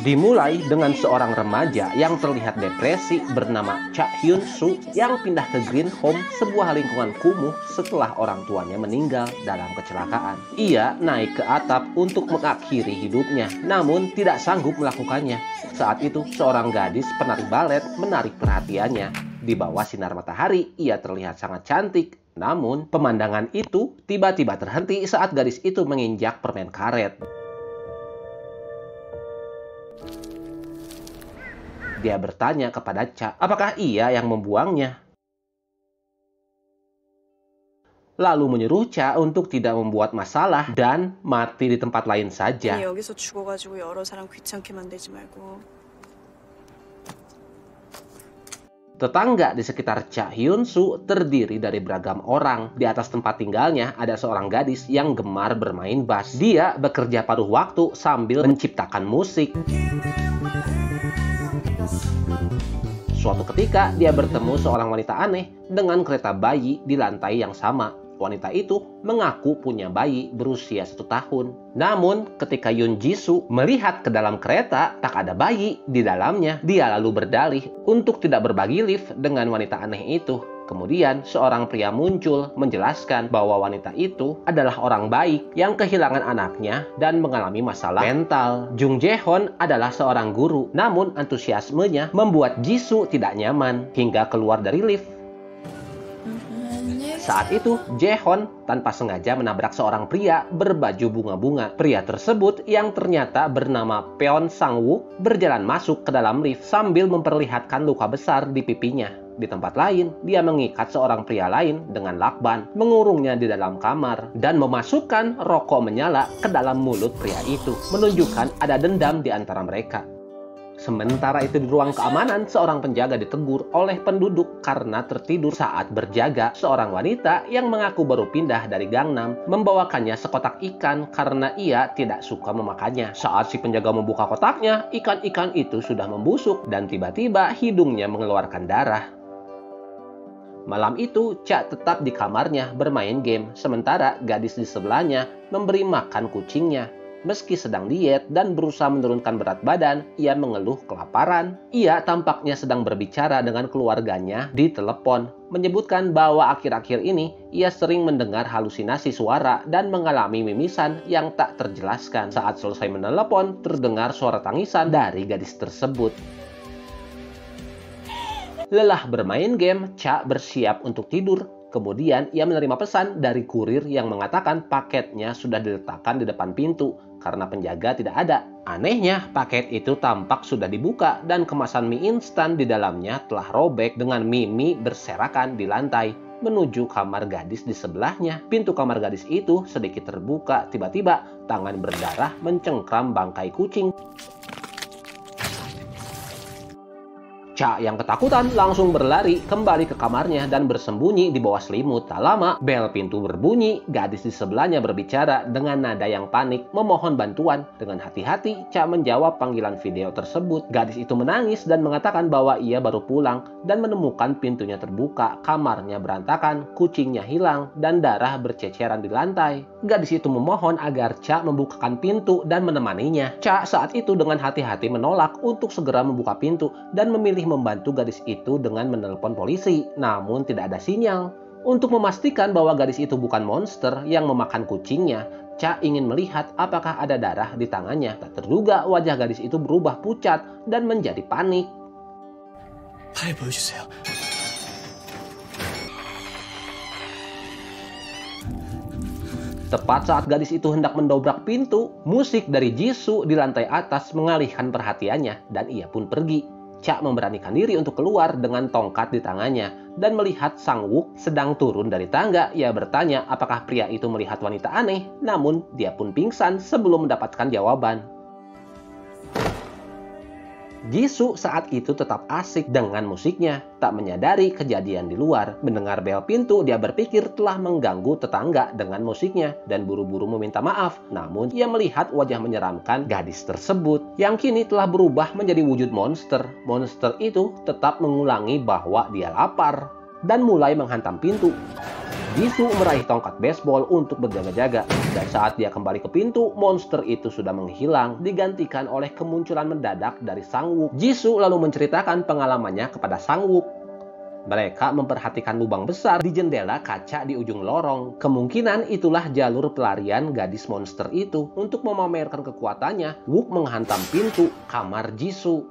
Dimulai dengan seorang remaja yang terlihat depresi bernama Cha Hyun Soo yang pindah ke Green Home, sebuah lingkungan kumuh setelah orang tuanya meninggal dalam kecelakaan. Ia naik ke atap untuk mengakhiri hidupnya, namun tidak sanggup melakukannya. Saat itu, seorang gadis penari balet menarik perhatiannya. Di bawah sinar matahari, ia terlihat sangat cantik. Namun, pemandangan itu tiba-tiba terhenti saat gadis itu menginjak permen karet. Dia bertanya kepada Cha, apakah ia yang membuangnya? Lalu menyuruh Cha untuk tidak membuat masalah dan mati di tempat lain saja. Tetangga di sekitar Cha Hyun Soo terdiri dari beragam orang. Di atas tempat tinggalnya ada seorang gadis yang gemar bermain bass. Dia bekerja paruh waktu sambil menciptakan musik. Suatu ketika, dia bertemu seorang wanita aneh dengan kereta bayi di lantai yang sama. Wanita itu mengaku punya bayi berusia 1 tahun. Namun, ketika Yoon Ji Soo melihat ke dalam kereta, tak ada bayi di dalamnya. Dia lalu berdalih untuk tidak berbagi lift dengan wanita aneh itu. Kemudian, seorang pria muncul menjelaskan bahwa wanita itu adalah orang baik yang kehilangan anaknya dan mengalami masalah mental. Jung Jae-hon adalah seorang guru, namun antusiasmenya membuat Ji Soo tidak nyaman hingga keluar dari lift. Saat itu, Jae-hon tanpa sengaja menabrak seorang pria berbaju bunga-bunga. Pria tersebut yang ternyata bernama Peon Sang-woo berjalan masuk ke dalam lift sambil memperlihatkan luka besar di pipinya. Di tempat lain, dia mengikat seorang pria lain dengan lakban, mengurungnya di dalam kamar, dan memasukkan rokok menyala ke dalam mulut pria itu, menunjukkan ada dendam di antara mereka. Sementara itu di ruang keamanan, seorang penjaga ditegur oleh penduduk karena tertidur saat berjaga. Seorang wanita yang mengaku baru pindah dari Gangnam membawakannya sekotak ikan karena ia tidak suka memakannya. Saat si penjaga membuka kotaknya, ikan-ikan itu sudah membusuk dan tiba-tiba hidungnya mengeluarkan darah. Malam itu, Cha tetap di kamarnya bermain game, sementara gadis di sebelahnya memberi makan kucingnya. Meski sedang diet dan berusaha menurunkan berat badan, ia mengeluh kelaparan. Ia tampaknya sedang berbicara dengan keluarganya di telepon, menyebutkan bahwa akhir-akhir ini ia sering mendengar halusinasi suara dan mengalami mimisan yang tak terjelaskan. Saat selesai menelepon, terdengar suara tangisan dari gadis tersebut. Lelah bermain game, Cha bersiap untuk tidur. Kemudian ia menerima pesan dari kurir yang mengatakan paketnya sudah diletakkan di depan pintu karena penjaga tidak ada. Anehnya, paket itu tampak sudah dibuka dan kemasan mie instan di dalamnya telah robek dengan mie berserakan di lantai menuju kamar gadis di sebelahnya. Pintu kamar gadis itu sedikit terbuka, tiba-tiba tangan berdarah mencengkram bangkai kucing. Cha yang ketakutan langsung berlari kembali ke kamarnya dan bersembunyi di bawah selimut. Tak lama, bel pintu berbunyi. Gadis di sebelahnya berbicara dengan nada yang panik, memohon bantuan. Dengan hati-hati, Cha menjawab panggilan video tersebut. Gadis itu menangis dan mengatakan bahwa ia baru pulang dan menemukan pintunya terbuka, kamarnya berantakan, kucingnya hilang, dan darah berceceran di lantai. Gadis itu memohon agar Cha membukakan pintu dan menemaninya. Cha saat itu dengan hati-hati menolak untuk segera membuka pintu dan memilih membantu gadis itu dengan menelpon polisi, namun tidak ada sinyal. Untuk memastikan bahwa gadis itu bukan monster yang memakan kucingnya, Cha ingin melihat apakah ada darah di tangannya. Tak terduga wajah gadis itu berubah pucat dan menjadi panik. Tepat saat gadis itu hendak mendobrak pintu, musik dari Ji Soo di lantai atas mengalihkan perhatiannya dan ia pun pergi. Cha memberanikan diri untuk keluar dengan tongkat di tangannya dan melihat Sang-wook sedang turun dari tangga. Ia bertanya apakah pria itu melihat wanita aneh, namun dia pun pingsan sebelum mendapatkan jawaban. Ji Soo saat itu tetap asik dengan musiknya, tak menyadari kejadian di luar. Mendengar bel pintu, dia berpikir telah mengganggu tetangga dengan musiknya dan buru-buru meminta maaf. Namun, ia melihat wajah menyeramkan gadis tersebut yang kini telah berubah menjadi wujud monster. Monster itu tetap mengulangi bahwa dia lapar dan mulai menghantam pintu. Jisoo meraih tongkat baseball untuk berjaga-jaga, dan saat dia kembali ke pintu, monster itu sudah menghilang, digantikan oleh kemunculan mendadak dari Sang Wook. Jisoo lalu menceritakan pengalamannya kepada Sang Wook. Mereka memperhatikan lubang besar di jendela kaca di ujung lorong. Kemungkinan itulah jalur pelarian gadis monster itu. Untuk memamerkan kekuatannya, Wook menghantam pintu kamar Jisoo.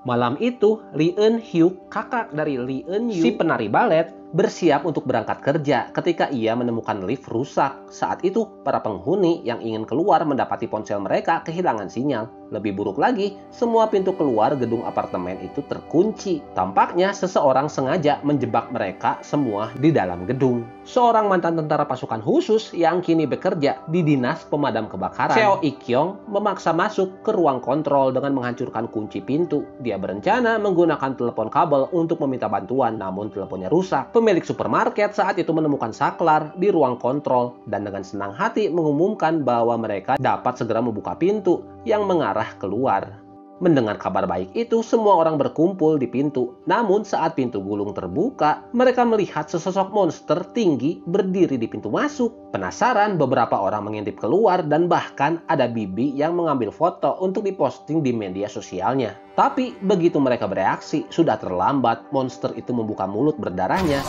Malam itu, Lee Eun-hyuk, kakak dari Lee Eun-yu, si penari balet, bersiap untuk berangkat kerja ketika ia menemukan lift rusak. Saat itu, para penghuni yang ingin keluar mendapati ponsel mereka kehilangan sinyal. Lebih buruk lagi, semua pintu keluar gedung apartemen itu terkunci. Tampaknya seseorang sengaja menjebak mereka semua di dalam gedung. Seorang mantan tentara pasukan khusus yang kini bekerja di dinas pemadam kebakaran, Seo Ik-kyung, memaksa masuk ke ruang kontrol dengan menghancurkan kunci pintu. Dia berencana menggunakan telepon kabel untuk meminta bantuan, namun teleponnya rusak. Pemilik supermarket saat itu menemukan saklar di ruang kontrol dan dengan senang hati mengumumkan bahwa mereka dapat segera membuka pintu yang mengarah keluar. Mendengar kabar baik itu, semua orang berkumpul di pintu. Namun saat pintu gulung terbuka, mereka melihat sesosok monster tinggi berdiri di pintu masuk. Penasaran, beberapa orang mengintip keluar dan bahkan ada bibi yang mengambil foto untuk diposting di media sosialnya. Tapi begitu mereka bereaksi, sudah terlambat. Monster itu membuka mulut berdarahnya.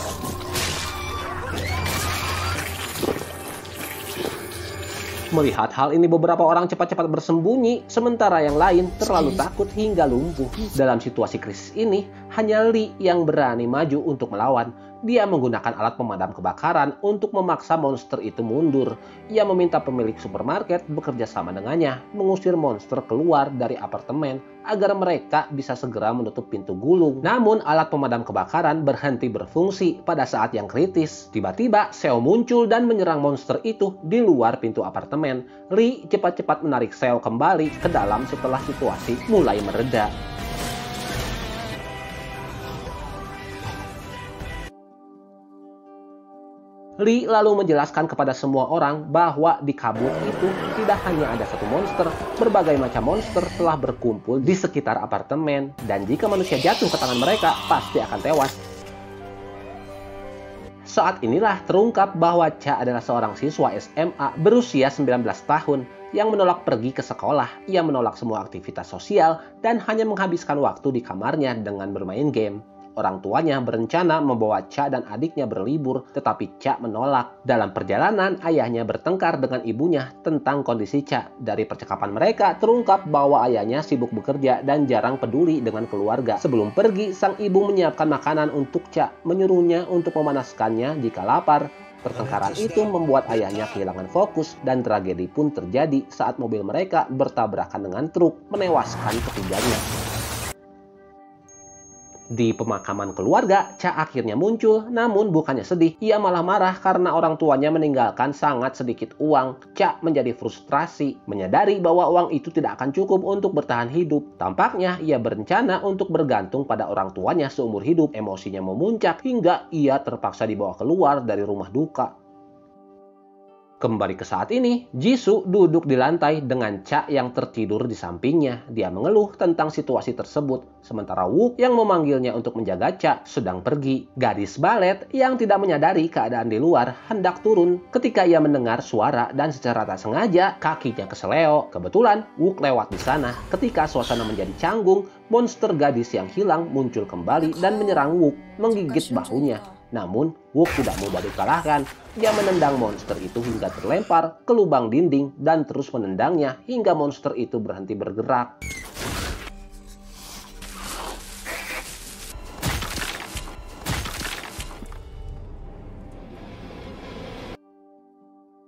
Melihat hal ini, beberapa orang cepat-cepat bersembunyi, sementara yang lain terlalu takut hingga lumpuh. Dalam situasi krisis ini, hanya Lee yang berani maju untuk melawan. Dia menggunakan alat pemadam kebakaran untuk memaksa monster itu mundur. Ia meminta pemilik supermarket bekerja sama dengannya, mengusir monster keluar dari apartemen agar mereka bisa segera menutup pintu gulung. Namun alat pemadam kebakaran berhenti berfungsi pada saat yang kritis. Tiba-tiba Seo muncul dan menyerang monster itu di luar pintu apartemen. Lee cepat-cepat menarik Seo kembali ke dalam setelah situasi mulai mereda. Lee lalu menjelaskan kepada semua orang bahwa di kabut itu tidak hanya ada satu monster, berbagai macam monster telah berkumpul di sekitar apartemen, dan jika manusia jatuh ke tangan mereka, pasti akan tewas. Saat inilah terungkap bahwa Cha adalah seorang siswa SMA berusia 19 tahun yang menolak pergi ke sekolah. Ia menolak semua aktivitas sosial dan hanya menghabiskan waktu di kamarnya dengan bermain game. Orang tuanya berencana membawa Cha dan adiknya berlibur, tetapi Cha menolak. Dalam perjalanan, ayahnya bertengkar dengan ibunya tentang kondisi Cha. Dari percakapan mereka, terungkap bahwa ayahnya sibuk bekerja dan jarang peduli dengan keluarga. Sebelum pergi, sang ibu menyiapkan makanan untuk Cha, menyuruhnya untuk memanaskannya jika lapar. Pertengkaran itu membuat ayahnya kehilangan fokus dan tragedi pun terjadi saat mobil mereka bertabrakan dengan truk, menewaskan ketiganya. Di pemakaman keluarga, Cha akhirnya muncul, namun bukannya sedih, ia malah marah karena orang tuanya meninggalkan sangat sedikit uang. Cha menjadi frustrasi, menyadari bahwa uang itu tidak akan cukup untuk bertahan hidup. Tampaknya ia berencana untuk bergantung pada orang tuanya seumur hidup. Emosinya memuncak hingga ia terpaksa dibawa keluar dari rumah duka. Kembali ke saat ini, Jisoo duduk di lantai dengan Cha yang tertidur di sampingnya. Dia mengeluh tentang situasi tersebut, sementara Wook yang memanggilnya untuk menjaga Cha sedang pergi. Gadis balet yang tidak menyadari keadaan di luar hendak turun ketika ia mendengar suara dan secara tak sengaja kakinya keseleo. Kebetulan Wook lewat di sana. Ketika suasana menjadi canggung, monster gadis yang hilang muncul kembali dan menyerang Wook, menggigit bahunya. Namun, Wook tidak mudah dikalahkan. Dia menendang monster itu hingga terlempar ke lubang dinding dan terus menendangnya hingga monster itu berhenti bergerak.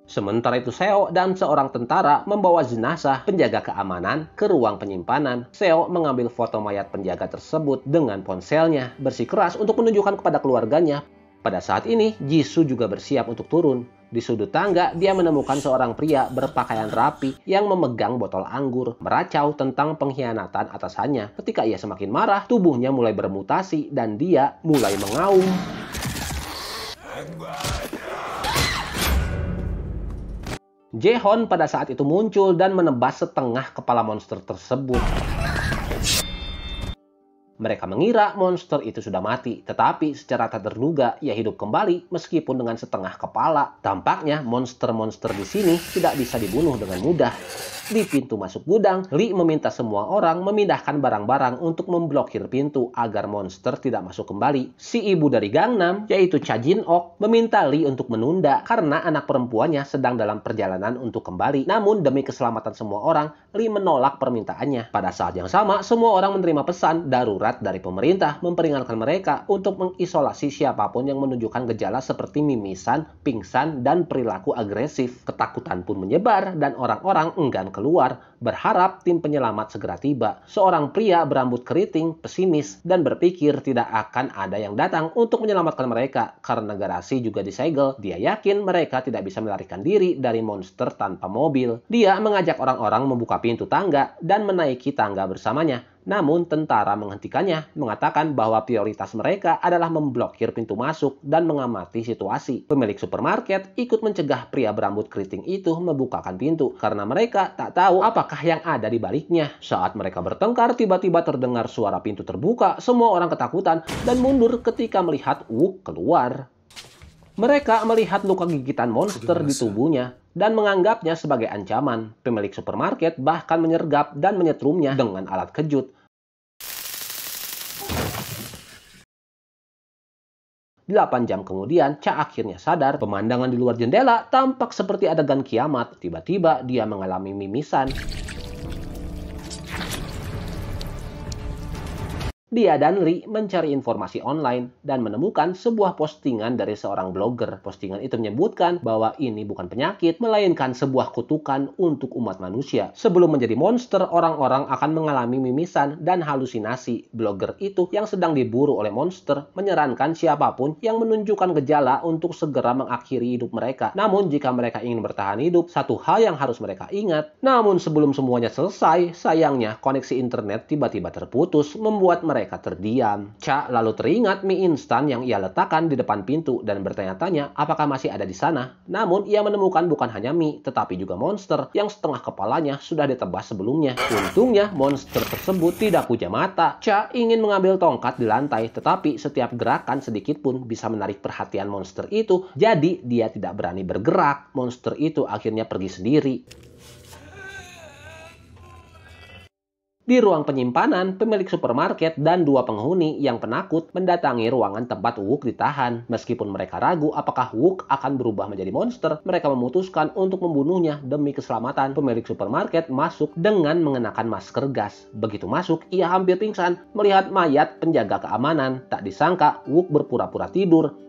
Sementara itu Seo dan seorang tentara membawa jenazah penjaga keamanan ke ruang penyimpanan. Seo mengambil foto mayat penjaga tersebut dengan ponselnya, bersikeras untuk menunjukkan kepada keluarganya. Pada saat ini, Jisoo juga bersiap untuk turun. Di sudut tangga, dia menemukan seorang pria berpakaian rapi yang memegang botol anggur, meracau tentang pengkhianatan atasannya. Ketika ia semakin marah, tubuhnya mulai bermutasi dan dia mulai mengaum. Jaehoon pada saat itu muncul dan menebas setengah kepala monster tersebut. Mereka mengira monster itu sudah mati, tetapi secara tak terduga ia hidup kembali meskipun dengan setengah kepala. Tampaknya monster-monster di sini tidak bisa dibunuh dengan mudah. Di pintu masuk gudang, Lee meminta semua orang memindahkan barang-barang untuk memblokir pintu agar monster tidak masuk kembali. Si ibu dari Gangnam, yaitu Cha Jin-ok, meminta Lee untuk menunda karena anak perempuannya sedang dalam perjalanan untuk kembali. Namun demi keselamatan semua orang, Lee menolak permintaannya. Pada saat yang sama, semua orang menerima pesan darurat dari pemerintah memperingatkan mereka untuk mengisolasi siapapun yang menunjukkan gejala seperti mimisan, pingsan, dan perilaku agresif. Ketakutan pun menyebar dan orang-orang enggan keluar, berharap tim penyelamat segera tiba. Seorang pria berambut keriting, pesimis, dan berpikir tidak akan ada yang datang untuk menyelamatkan mereka karena garasi juga disegel. Dia yakin mereka tidak bisa melarikan diri dari monster tanpa mobil. Dia mengajak orang-orang membuka pintu tangga dan menaiki tangga bersamanya. Namun tentara menghentikannya, mengatakan bahwa prioritas mereka adalah memblokir pintu masuk dan mengamati situasi. Pemilik supermarket ikut mencegah pria berambut keriting itu membukakan pintu karena mereka tak tahu apakah yang ada di baliknya. Saat mereka bertengkar, tiba-tiba terdengar suara pintu terbuka. Semua orang ketakutan dan mundur ketika melihat Wook keluar. Mereka melihat luka gigitan monster di tubuhnya dan menganggapnya sebagai ancaman. Pemilik supermarket bahkan menyergap dan menyetrumnya dengan alat kejut. 8 jam kemudian, Cha akhirnya sadar. Pemandangan di luar jendela tampak seperti adegan kiamat. Tiba-tiba dia mengalami mimisan. Dia dan Lee mencari informasi online dan menemukan sebuah postingan dari seorang blogger. Postingan itu menyebutkan bahwa ini bukan penyakit, melainkan sebuah kutukan untuk umat manusia. Sebelum menjadi monster, orang-orang akan mengalami mimisan dan halusinasi. Blogger itu yang sedang diburu oleh monster menyarankan siapapun yang menunjukkan gejala untuk segera mengakhiri hidup mereka. Namun jika mereka ingin bertahan hidup, satu hal yang harus mereka ingat. Namun sebelum semuanya selesai, sayangnya koneksi internet tiba-tiba terputus, membuat mereka terdiam. Cha lalu teringat mie instan yang ia letakkan di depan pintu dan bertanya-tanya apakah masih ada di sana. Namun ia menemukan bukan hanya mie, tetapi juga monster yang setengah kepalanya sudah ditebas sebelumnya. Untungnya monster tersebut tidak punya mata. Cha ingin mengambil tongkat di lantai, tetapi setiap gerakan sedikit pun bisa menarik perhatian monster itu. Jadi dia tidak berani bergerak. Monster itu akhirnya pergi sendiri. Di ruang penyimpanan, pemilik supermarket dan 2 penghuni yang penakut mendatangi ruangan tempat Wook ditahan. Meskipun mereka ragu apakah Wook akan berubah menjadi monster, mereka memutuskan untuk membunuhnya demi keselamatan. Pemilik supermarket masuk dengan mengenakan masker gas. Begitu masuk, ia hampir pingsan melihat mayat penjaga keamanan. Tak disangka, Wook berpura-pura tidur.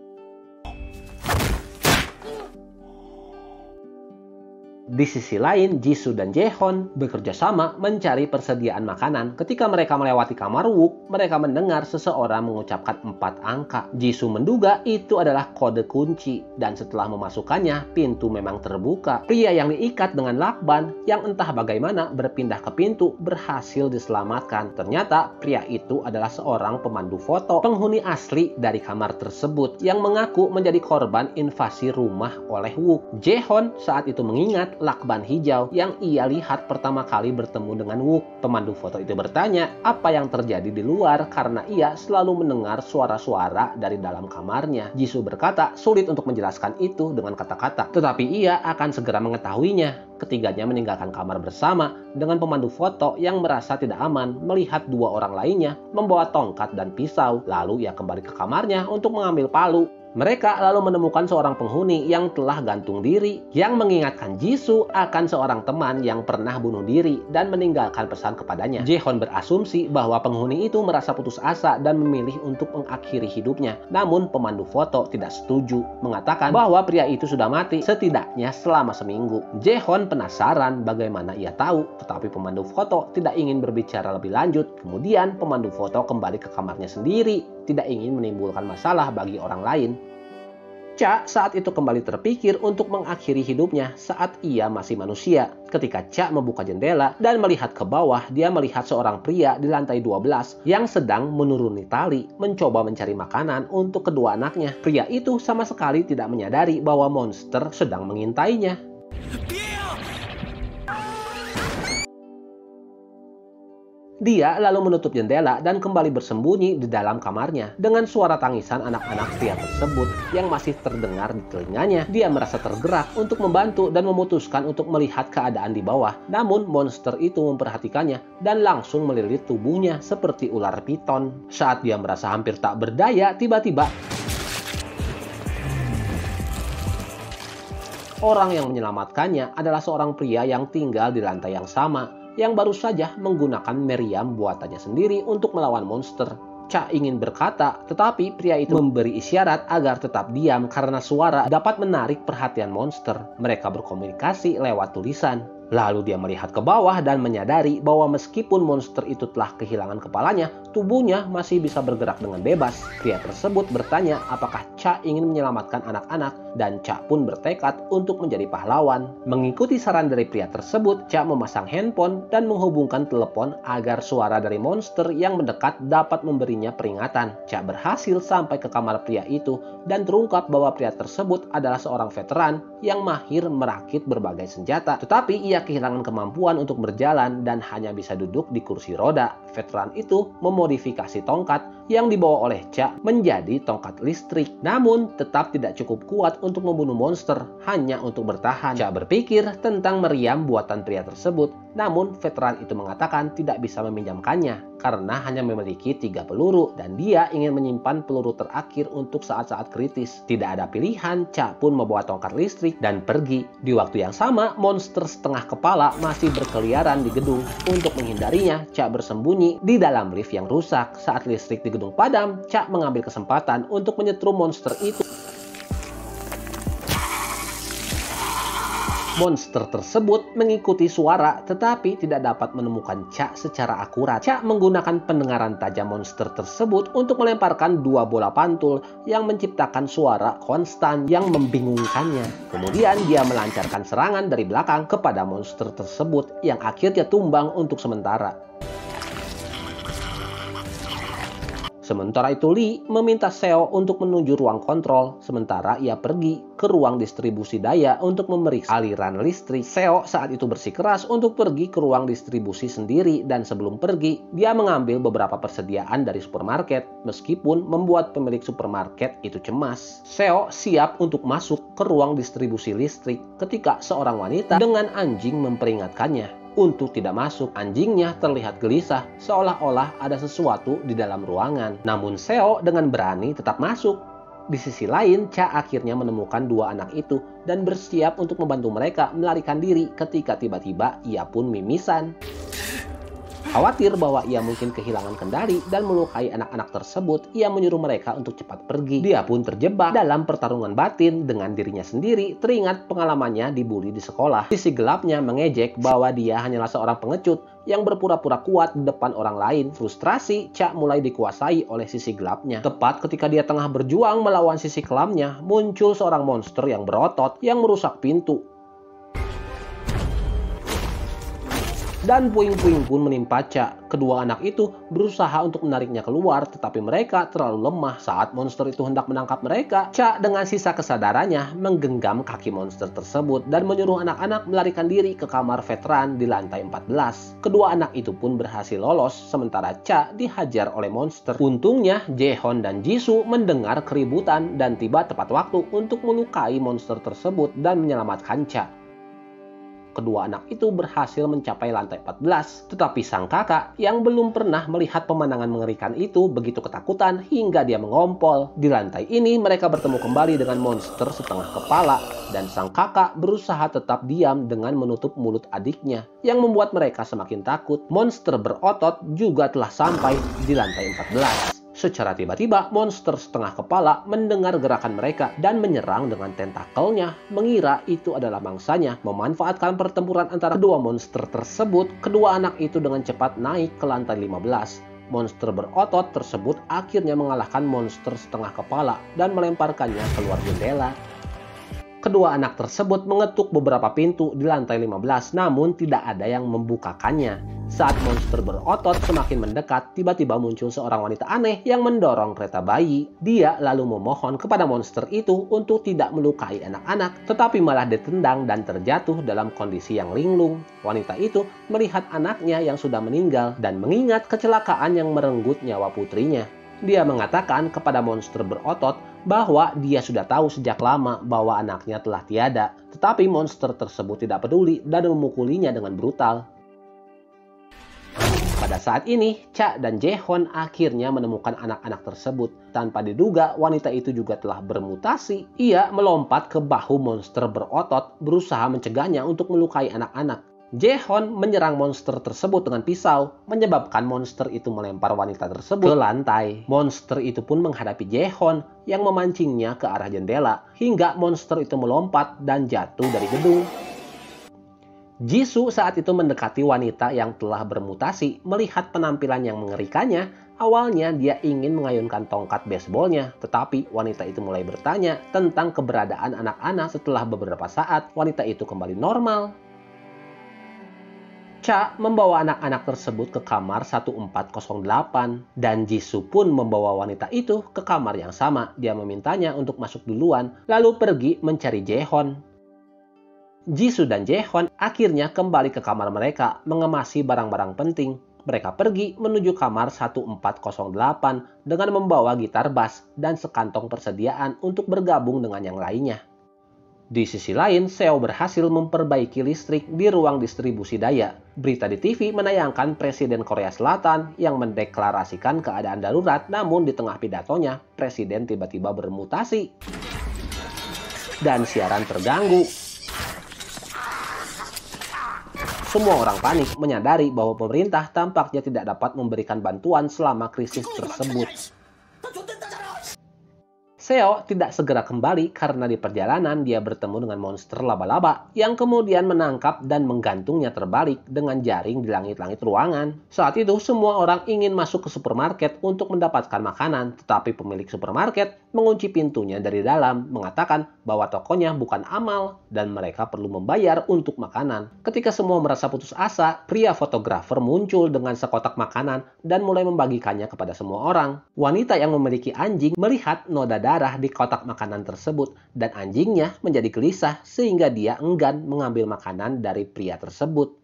Di sisi lain, Jisoo dan Jaehoon bekerja sama mencari persediaan makanan. Ketika mereka melewati kamar Wook, mereka mendengar seseorang mengucapkan 4 angka. Jisoo menduga itu adalah kode kunci, dan setelah memasukkannya, pintu memang terbuka. Pria yang diikat dengan lakban, yang entah bagaimana berpindah ke pintu, berhasil diselamatkan. Ternyata, pria itu adalah seorang pemandu foto, penghuni asli dari kamar tersebut, yang mengaku menjadi korban invasi rumah oleh Wook. Jaehoon saat itu mengingat lakban hijau yang ia lihat pertama kali bertemu dengan Wook. Pemandu foto itu bertanya apa yang terjadi di luar karena ia selalu mendengar suara-suara dari dalam kamarnya. Jisoo berkata sulit untuk menjelaskan itu dengan kata-kata, tetapi ia akan segera mengetahuinya. Ketiganya meninggalkan kamar bersama dengan pemandu foto yang merasa tidak aman melihat 2 orang lainnya membawa tongkat dan pisau. Lalu ia kembali ke kamarnya untuk mengambil palu. Mereka lalu menemukan seorang penghuni yang telah gantung diri, yang mengingatkan Jisoo akan seorang teman yang pernah bunuh diri dan meninggalkan pesan kepadanya. Jaehoon berasumsi bahwa penghuni itu merasa putus asa dan memilih untuk mengakhiri hidupnya. Namun pemandu foto tidak setuju, mengatakan bahwa pria itu sudah mati setidaknya selama seminggu. Jaehoon penasaran bagaimana ia tahu, tetapi pemandu foto tidak ingin berbicara lebih lanjut. Kemudian pemandu foto kembali ke kamarnya sendiri, tidak ingin menimbulkan masalah bagi orang lain. Cha saat itu kembali terpikir untuk mengakhiri hidupnya saat ia masih manusia. Ketika Cha membuka jendela dan melihat ke bawah, dia melihat seorang pria di lantai 12 yang sedang menuruni tali, mencoba mencari makanan untuk kedua anaknya. Pria itu sama sekali tidak menyadari bahwa monster sedang mengintainya. Dia lalu menutup jendela dan kembali bersembunyi di dalam kamarnya. Dengan suara tangisan anak-anak pria tersebut yang masih terdengar di telinganya, dia merasa tergerak untuk membantu dan memutuskan untuk melihat keadaan di bawah. Namun monster itu memperhatikannya dan langsung melilit tubuhnya seperti ular piton. Saat dia merasa hampir tak berdaya, tiba-tiba orang yang menyelamatkannya adalah seorang pria yang tinggal di lantai yang sama, yang baru saja menggunakan meriam buatannya sendiri untuk melawan monster. Cha ingin berkata, tetapi pria itu memberi isyarat agar tetap diam karena suara dapat menarik perhatian monster. Mereka berkomunikasi lewat tulisan. Lalu dia melihat ke bawah dan menyadari bahwa meskipun monster itu telah kehilangan kepalanya, tubuhnya masih bisa bergerak dengan bebas. Pria tersebut bertanya apakah Cha ingin menyelamatkan anak-anak, dan Cha pun bertekad untuk menjadi pahlawan. Mengikuti saran dari pria tersebut, Cha memasang handphone dan menghubungkan telepon agar suara dari monster yang mendekat dapat memberinya peringatan. Cha berhasil sampai ke kamar pria itu dan terungkap bahwa pria tersebut adalah seorang veteran yang mahir merakit berbagai senjata. Tetapi ia kehilangan kemampuan untuk berjalan dan hanya bisa duduk di kursi roda. Veteran itu memodifikasi tongkat yang dibawa oleh Cha menjadi tongkat listrik. Namun tetap tidak cukup kuat untuk membunuh monster, hanya untuk bertahan. Cha berpikir tentang meriam buatan pria tersebut, namun veteran itu mengatakan tidak bisa meminjamkannya karena hanya memiliki 3 peluru dan dia ingin menyimpan peluru terakhir untuk saat-saat kritis. Tidak ada pilihan, Cha pun membawa tongkat listrik dan pergi. Di waktu yang sama, monster setengah kepala masih berkeliaran di gedung. Untuk menghindarinya, Cha bersembunyi di dalam lift yang rusak. Saat listrik di gedung padam, Cha mengambil kesempatan untuk menyetrum monster itu. Monster tersebut mengikuti suara tetapi tidak dapat menemukan Cha secara akurat. Cha menggunakan pendengaran tajam monster tersebut untuk melemparkan 2 bola pantul yang menciptakan suara konstan yang membingungkannya. Kemudian dia melancarkan serangan dari belakang kepada monster tersebut yang akhirnya tumbang untuk sementara. Sementara itu Lee meminta Seo untuk menuju ruang kontrol, sementara ia pergi ke ruang distribusi daya untuk memeriksa aliran listrik. Seo saat itu bersikeras untuk pergi ke ruang distribusi sendiri dan sebelum pergi, dia mengambil beberapa persediaan dari supermarket, meskipun membuat pemilik supermarket itu cemas. Seo siap untuk masuk ke ruang distribusi listrik ketika seorang wanita dengan anjing memperingatkannya untuk tidak masuk. Anjingnya terlihat gelisah, seolah-olah ada sesuatu di dalam ruangan. Namun Seo dengan berani tetap masuk. Di sisi lain, Cha akhirnya menemukan 2 anak itu dan bersiap untuk membantu mereka melarikan diri ketika tiba-tiba ia pun mimisan. Khawatir bahwa ia mungkin kehilangan kendali dan melukai anak-anak tersebut, ia menyuruh mereka untuk cepat pergi. Dia pun terjebak dalam pertarungan batin dengan dirinya sendiri, teringat pengalamannya dibully di sekolah. Sisi gelapnya mengejek bahwa dia hanyalah seorang pengecut yang berpura-pura kuat di depan orang lain. Frustrasi, Cha mulai dikuasai oleh sisi gelapnya. Tepat ketika dia tengah berjuang melawan sisi kelamnya, muncul seorang monster yang berotot yang merusak pintu. Dan puing-puing pun menimpa Cha. Kedua anak itu berusaha untuk menariknya keluar, tetapi mereka terlalu lemah saat monster itu hendak menangkap mereka. Cha dengan sisa kesadarannya menggenggam kaki monster tersebut dan menyuruh anak-anak melarikan diri ke kamar veteran di lantai 14. Kedua anak itu pun berhasil lolos, sementara Cha dihajar oleh monster. Untungnya, Jaehoon dan Jisoo mendengar keributan dan tiba tepat waktu untuk melukai monster tersebut dan menyelamatkan Cha. Kedua anak itu berhasil mencapai lantai 14, tetapi sang kakak yang belum pernah melihat pemandangan mengerikan itu begitu ketakutan hingga dia mengompol. Di lantai ini mereka bertemu kembali dengan monster setengah kepala dan sang kakak berusaha tetap diam dengan menutup mulut adiknya yang membuat mereka semakin takut. Monster berotot juga telah sampai di lantai 14. Secara tiba-tiba, monster setengah kepala mendengar gerakan mereka dan menyerang dengan tentakelnya, mengira itu adalah mangsanya. Memanfaatkan pertempuran antara kedua monster tersebut, kedua anak itu dengan cepat naik ke lantai 15. Monster berotot tersebut akhirnya mengalahkan monster setengah kepala dan melemparkannya keluar jendela. Kedua anak tersebut mengetuk beberapa pintu di lantai 15, namun tidak ada yang membukakannya. Saat monster berotot semakin mendekat, tiba-tiba muncul seorang wanita aneh yang mendorong kereta bayi. Dia lalu memohon kepada monster itu untuk tidak melukai anak-anak, tetapi malah ditendang dan terjatuh dalam kondisi yang linglung. Wanita itu melihat anaknya yang sudah meninggal dan mengingat kecelakaan yang merenggut nyawa putrinya. Dia mengatakan kepada monster berotot bahwa dia sudah tahu sejak lama bahwa anaknya telah tiada, tetapi monster tersebut tidak peduli dan memukulinya dengan brutal. Pada saat ini, Cha dan Jae-hon akhirnya menemukan anak-anak tersebut. Tanpa diduga, wanita itu juga telah bermutasi. Ia melompat ke bahu monster berotot, berusaha mencegahnya untuk melukai anak-anak. Jae-hon menyerang monster tersebut dengan pisau, menyebabkan monster itu melempar wanita tersebut ke lantai. Monster itu pun menghadapi Jae-hon yang memancingnya ke arah jendela, hingga monster itu melompat dan jatuh dari gedung. Jisoo saat itu mendekati wanita yang telah bermutasi. Melihat penampilan yang mengerikannya, awalnya dia ingin mengayunkan tongkat baseballnya, tetapi wanita itu mulai bertanya tentang keberadaan anak-anak. Setelah beberapa saat, wanita itu kembali normal. Cha membawa anak-anak tersebut ke kamar 1408 dan Jisoo pun membawa wanita itu ke kamar yang sama. Dia memintanya untuk masuk duluan, lalu pergi mencari Jae-hon. Jisoo dan Jae-hon akhirnya kembali ke kamar mereka mengemasi barang-barang penting. Mereka pergi menuju kamar 1408 dengan membawa gitar bass dan sekantong persediaan untuk bergabung dengan yang lainnya. Di sisi lain, Seo berhasil memperbaiki listrik di ruang distribusi daya. Berita di TV menayangkan Presiden Korea Selatan yang mendeklarasikan keadaan darurat, namun di tengah pidatonya, Presiden tiba-tiba bermutasi dan siaran terganggu. Semua orang panik menyadari bahwa pemerintah tampaknya tidak dapat memberikan bantuan selama krisis tersebut. Seo tidak segera kembali karena di perjalanan dia bertemu dengan monster laba-laba yang kemudian menangkap dan menggantungnya terbalik dengan jaring di langit-langit ruangan. Saat itu semua orang ingin masuk ke supermarket untuk mendapatkan makanan, tetapi pemilik supermarket mengunci pintunya dari dalam, mengatakan bahwa tokonya bukan amal dan mereka perlu membayar untuk makanan. Ketika semua merasa putus asa, pria fotografer muncul dengan sekotak makanan dan mulai membagikannya kepada semua orang. Wanita yang memiliki anjing melihat noda darah di kotak makanan tersebut dan anjingnya menjadi gelisah sehingga dia enggan mengambil makanan dari pria tersebut.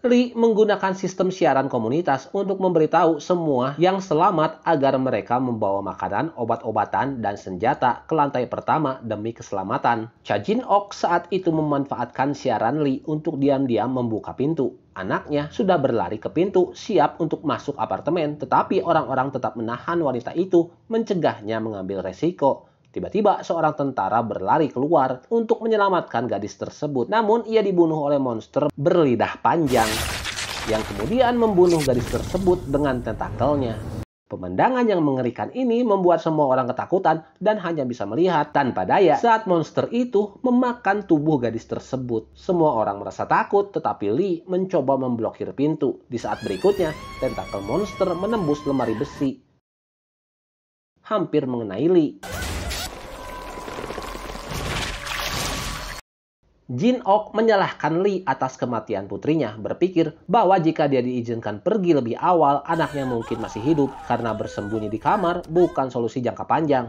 Lee menggunakan sistem siaran komunitas untuk memberitahu semua yang selamat agar mereka membawa makanan, obat-obatan, dan senjata ke lantai pertama demi keselamatan. Cha Jin-ok saat itu memanfaatkan siaran Lee untuk diam-diam membuka pintu. Anaknya sudah berlari ke pintu, siap untuk masuk apartemen, tetapi orang-orang tetap menahan wanita itu, mencegahnya mengambil resiko. Tiba-tiba seorang tentara berlari keluar untuk menyelamatkan gadis tersebut. Namun ia dibunuh oleh monster berlidah panjang yang kemudian membunuh gadis tersebut dengan tentakelnya. Pemandangan yang mengerikan ini membuat semua orang ketakutan dan hanya bisa melihat tanpa daya saat monster itu memakan tubuh gadis tersebut. Semua orang merasa takut, tetapi Lee mencoba memblokir pintu. Di saat berikutnya, tentakel monster menembus lemari besi, hampir mengenai Lee. Jin-ok menyalahkan Lee atas kematian putrinya, berpikir bahwa jika dia diizinkan pergi lebih awal, anaknya mungkin masih hidup karena bersembunyi di kamar bukan solusi jangka panjang.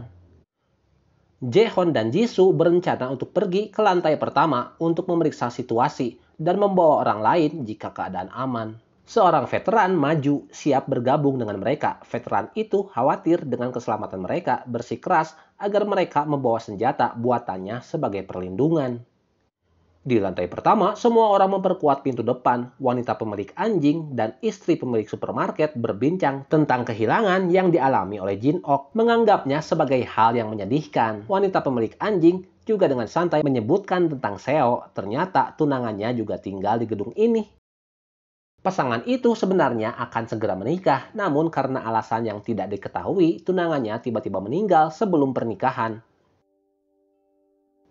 Jae-hon dan Jisoo berencana untuk pergi ke lantai pertama untuk memeriksa situasi dan membawa orang lain jika keadaan aman. Seorang veteran maju siap bergabung dengan mereka. Veteran itu khawatir dengan keselamatan mereka, bersikeras agar mereka membawa senjata buatannya sebagai perlindungan. Di lantai pertama, semua orang memperkuat pintu depan. Wanita pemilik anjing dan istri pemilik supermarket berbincang tentang kehilangan yang dialami oleh Jin-ok, menganggapnya sebagai hal yang menyedihkan. Wanita pemilik anjing juga dengan santai menyebutkan tentang Seo. Ternyata tunangannya juga tinggal di gedung ini. Pasangan itu sebenarnya akan segera menikah, namun karena alasan yang tidak diketahui, tunangannya tiba-tiba meninggal sebelum pernikahan.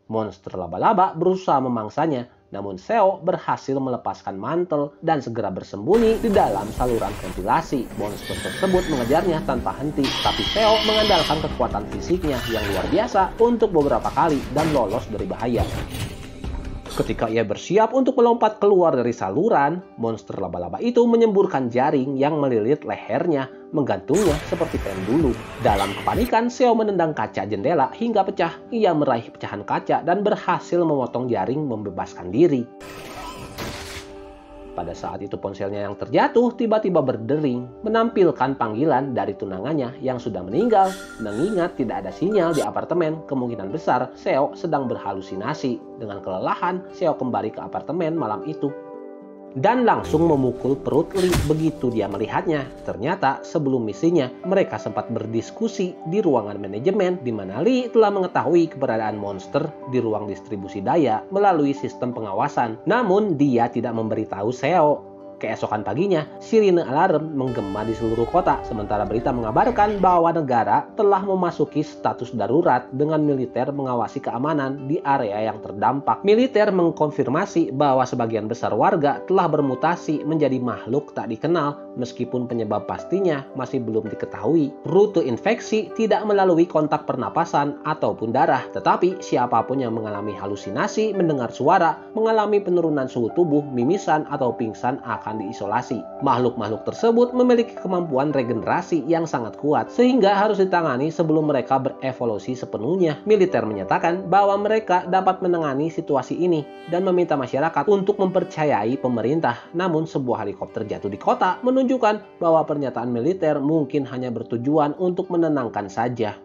Monster laba-laba berusaha memangsanya, namun Seo berhasil melepaskan mantel dan segera bersembunyi di dalam saluran ventilasi. Monster tersebut mengejarnya tanpa henti, tapi Seo mengandalkan kekuatan fisiknya yang luar biasa untuk beberapa kali dan lolos dari bahaya. Ketika ia bersiap untuk melompat keluar dari saluran, monster laba-laba itu menyemburkan jaring yang melilit lehernya, menggantungnya seperti pendulu. Dalam kepanikan, Seo menendang kaca jendela hingga pecah. Ia meraih pecahan kaca dan berhasil memotong jaring membebaskan diri. Pada saat itu ponselnya yang terjatuh tiba-tiba berdering, menampilkan panggilan dari tunangannya yang sudah meninggal. Mengingat tidak ada sinyal di apartemen, kemungkinan besar Seo sedang berhalusinasi. Dengan kelelahan, Seo kembali ke apartemen malam itu dan langsung memukul perut Lee begitu dia melihatnya. Ternyata sebelum misinya, mereka sempat berdiskusi di ruangan manajemen di mana Lee telah mengetahui keberadaan monster di ruang distribusi daya melalui sistem pengawasan. Namun dia tidak memberitahu Seo. Keesokan paginya, sirine alarm menggema di seluruh kota, sementara berita mengabarkan bahwa negara telah memasuki status darurat dengan militer mengawasi keamanan di area yang terdampak. Militer mengkonfirmasi bahwa sebagian besar warga telah bermutasi menjadi makhluk tak dikenal, meskipun penyebab pastinya masih belum diketahui. Rute infeksi tidak melalui kontak pernapasan ataupun darah, tetapi siapapun yang mengalami halusinasi, mendengar suara, mengalami penurunan suhu tubuh, mimisan, atau pingsan akan diisolasi. Makhluk-makhluk tersebut memiliki kemampuan regenerasi yang sangat kuat, sehingga harus ditangani sebelum mereka berevolusi sepenuhnya. Militer menyatakan bahwa mereka dapat menangani situasi ini dan meminta masyarakat untuk mempercayai pemerintah. Namun sebuah helikopter jatuh di kota menunjukkan bahwa pernyataan militer mungkin hanya bertujuan untuk menenangkan saja.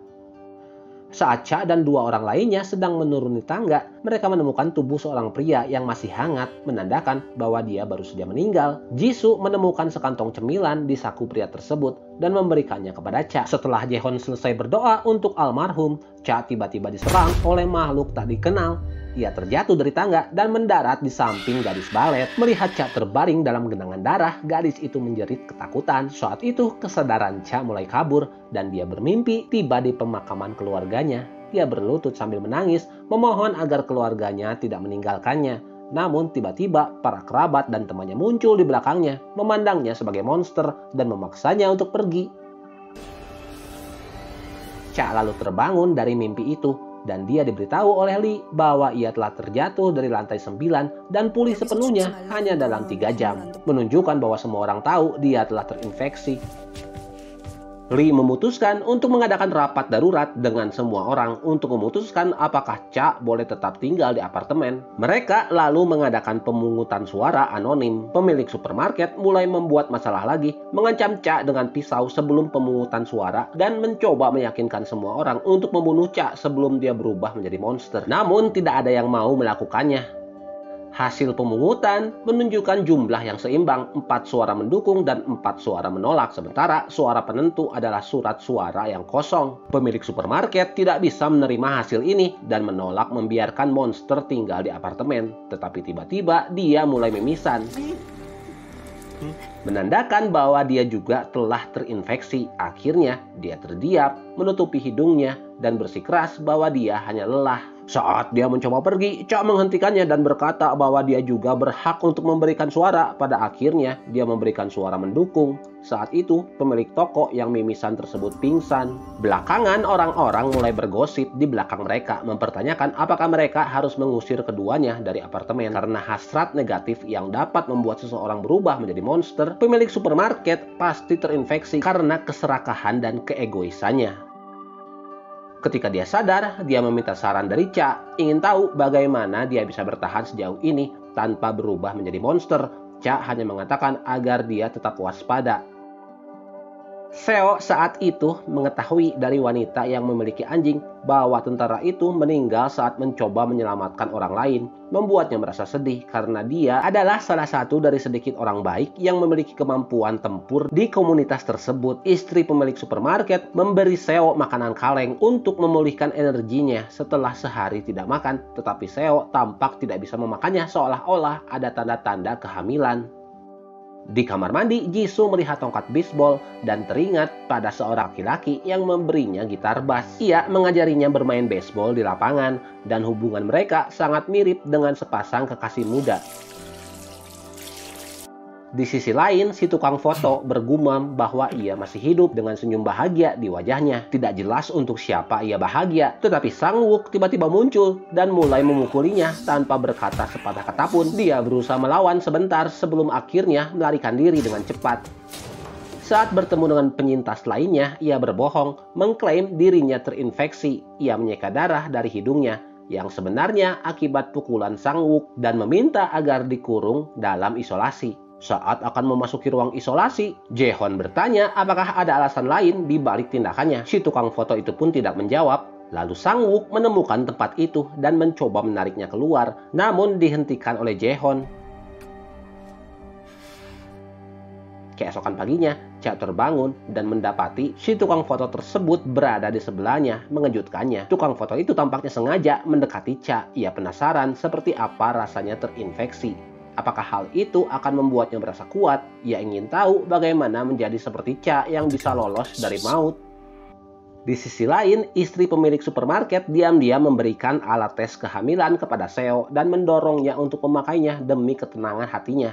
Saat Cha dan dua orang lainnya sedang menuruni tangga, mereka menemukan tubuh seorang pria yang masih hangat, menandakan bahwa dia baru saja meninggal. Jisoo menemukan sekantong cemilan di saku pria tersebut dan memberikannya kepada Cha. Setelah Jaehoon selesai berdoa untuk almarhum, Cha tiba-tiba diserang oleh makhluk tak dikenal. Ia terjatuh dari tangga dan mendarat di samping gadis balet. Melihat Cha terbaring dalam genangan darah, gadis itu menjerit ketakutan. Saat itu kesadaran Cha mulai kabur dan dia bermimpi tiba di pemakaman keluarganya. Dia berlutut sambil menangis, memohon agar keluarganya tidak meninggalkannya. Namun tiba-tiba para kerabat dan temannya muncul di belakangnya, memandangnya sebagai monster dan memaksanya untuk pergi. Cha lalu terbangun dari mimpi itu dan dia diberitahu oleh Lee bahwa ia telah terjatuh dari lantai 9 dan pulih sepenuhnya hanya dalam 3 jam, menunjukkan bahwa semua orang tahu dia telah terinfeksi. Lee memutuskan untuk mengadakan rapat darurat dengan semua orang untuk memutuskan apakah Cha boleh tetap tinggal di apartemen. Mereka lalu mengadakan pemungutan suara anonim. Pemilik supermarket mulai membuat masalah lagi, mengancam Cha dengan pisau sebelum pemungutan suara dan mencoba meyakinkan semua orang untuk membunuh Cha sebelum dia berubah menjadi monster. Namun tidak ada yang mau melakukannya. Hasil pemungutan menunjukkan jumlah yang seimbang, 4 suara mendukung dan 4 suara menolak, sementara suara penentu adalah surat suara yang kosong. Pemilik supermarket tidak bisa menerima hasil ini dan menolak membiarkan monster tinggal di apartemen, tetapi tiba-tiba dia mulai mimisan, menandakan bahwa dia juga telah terinfeksi. Akhirnya dia terdiam, menutupi hidungnya dan bersikeras bahwa dia hanya lelah. Saat dia mencoba pergi, Cha menghentikannya dan berkata bahwa dia juga berhak untuk memberikan suara. Pada akhirnya, dia memberikan suara mendukung. Saat itu, pemilik toko yang mimisan tersebut pingsan. Belakangan, orang-orang mulai bergosip di belakang mereka, mempertanyakan apakah mereka harus mengusir keduanya dari apartemen. Karena hasrat negatif yang dapat membuat seseorang berubah menjadi monster, pemilik supermarket pasti terinfeksi karena keserakahan dan keegoisannya. Ketika dia sadar, dia meminta saran dari Cha, ingin tahu bagaimana dia bisa bertahan sejauh ini tanpa berubah menjadi monster. Cha hanya mengatakan agar dia tetap waspada. Seo saat itu mengetahui dari wanita yang memiliki anjing bahwa tentara itu meninggal saat mencoba menyelamatkan orang lain, membuatnya merasa sedih karena dia adalah salah satu dari sedikit orang baik yang memiliki kemampuan tempur di komunitas tersebut. Istri pemilik supermarket memberi Seo makanan kaleng untuk memulihkan energinya setelah sehari tidak makan, tetapi Seo tampak tidak bisa memakannya seolah-olah ada tanda-tanda kehamilan. Di kamar mandi, Jisoo melihat tongkat bisbol dan teringat pada seorang laki-laki yang memberinya gitar bass. Ia mengajarinya bermain baseball di lapangan dan hubungan mereka sangat mirip dengan sepasang kekasih muda. Di sisi lain, si tukang foto bergumam bahwa ia masih hidup dengan senyum bahagia di wajahnya. Tidak jelas untuk siapa ia bahagia, tetapi Sang-wook tiba-tiba muncul dan mulai memukulinya tanpa berkata sepatah kata pun. Dia berusaha melawan sebentar sebelum akhirnya melarikan diri dengan cepat. Saat bertemu dengan penyintas lainnya, ia berbohong, mengklaim dirinya terinfeksi. Ia menyeka darah dari hidungnya, yang sebenarnya akibat pukulan Sang-wook, dan meminta agar dikurung dalam isolasi. Saat akan memasuki ruang isolasi, Jae-hon bertanya apakah ada alasan lain di balik tindakannya. Si tukang foto itu pun tidak menjawab. Lalu Sang-wook menemukan tempat itu dan mencoba menariknya keluar, namun dihentikan oleh Jae-hon. Keesokan paginya, Cha terbangun dan mendapati si tukang foto tersebut berada di sebelahnya. Mengejutkannya, tukang foto itu tampaknya sengaja mendekati Cha. Ia penasaran seperti apa rasanya terinfeksi. Apakah hal itu akan membuatnya merasa kuat? Ia ingin tahu bagaimana menjadi seperti Cha yang bisa lolos dari maut. Di sisi lain, istri pemilik supermarket diam-diam memberikan alat tes kehamilan kepada Seo dan mendorongnya untuk memakainya demi ketenangan hatinya.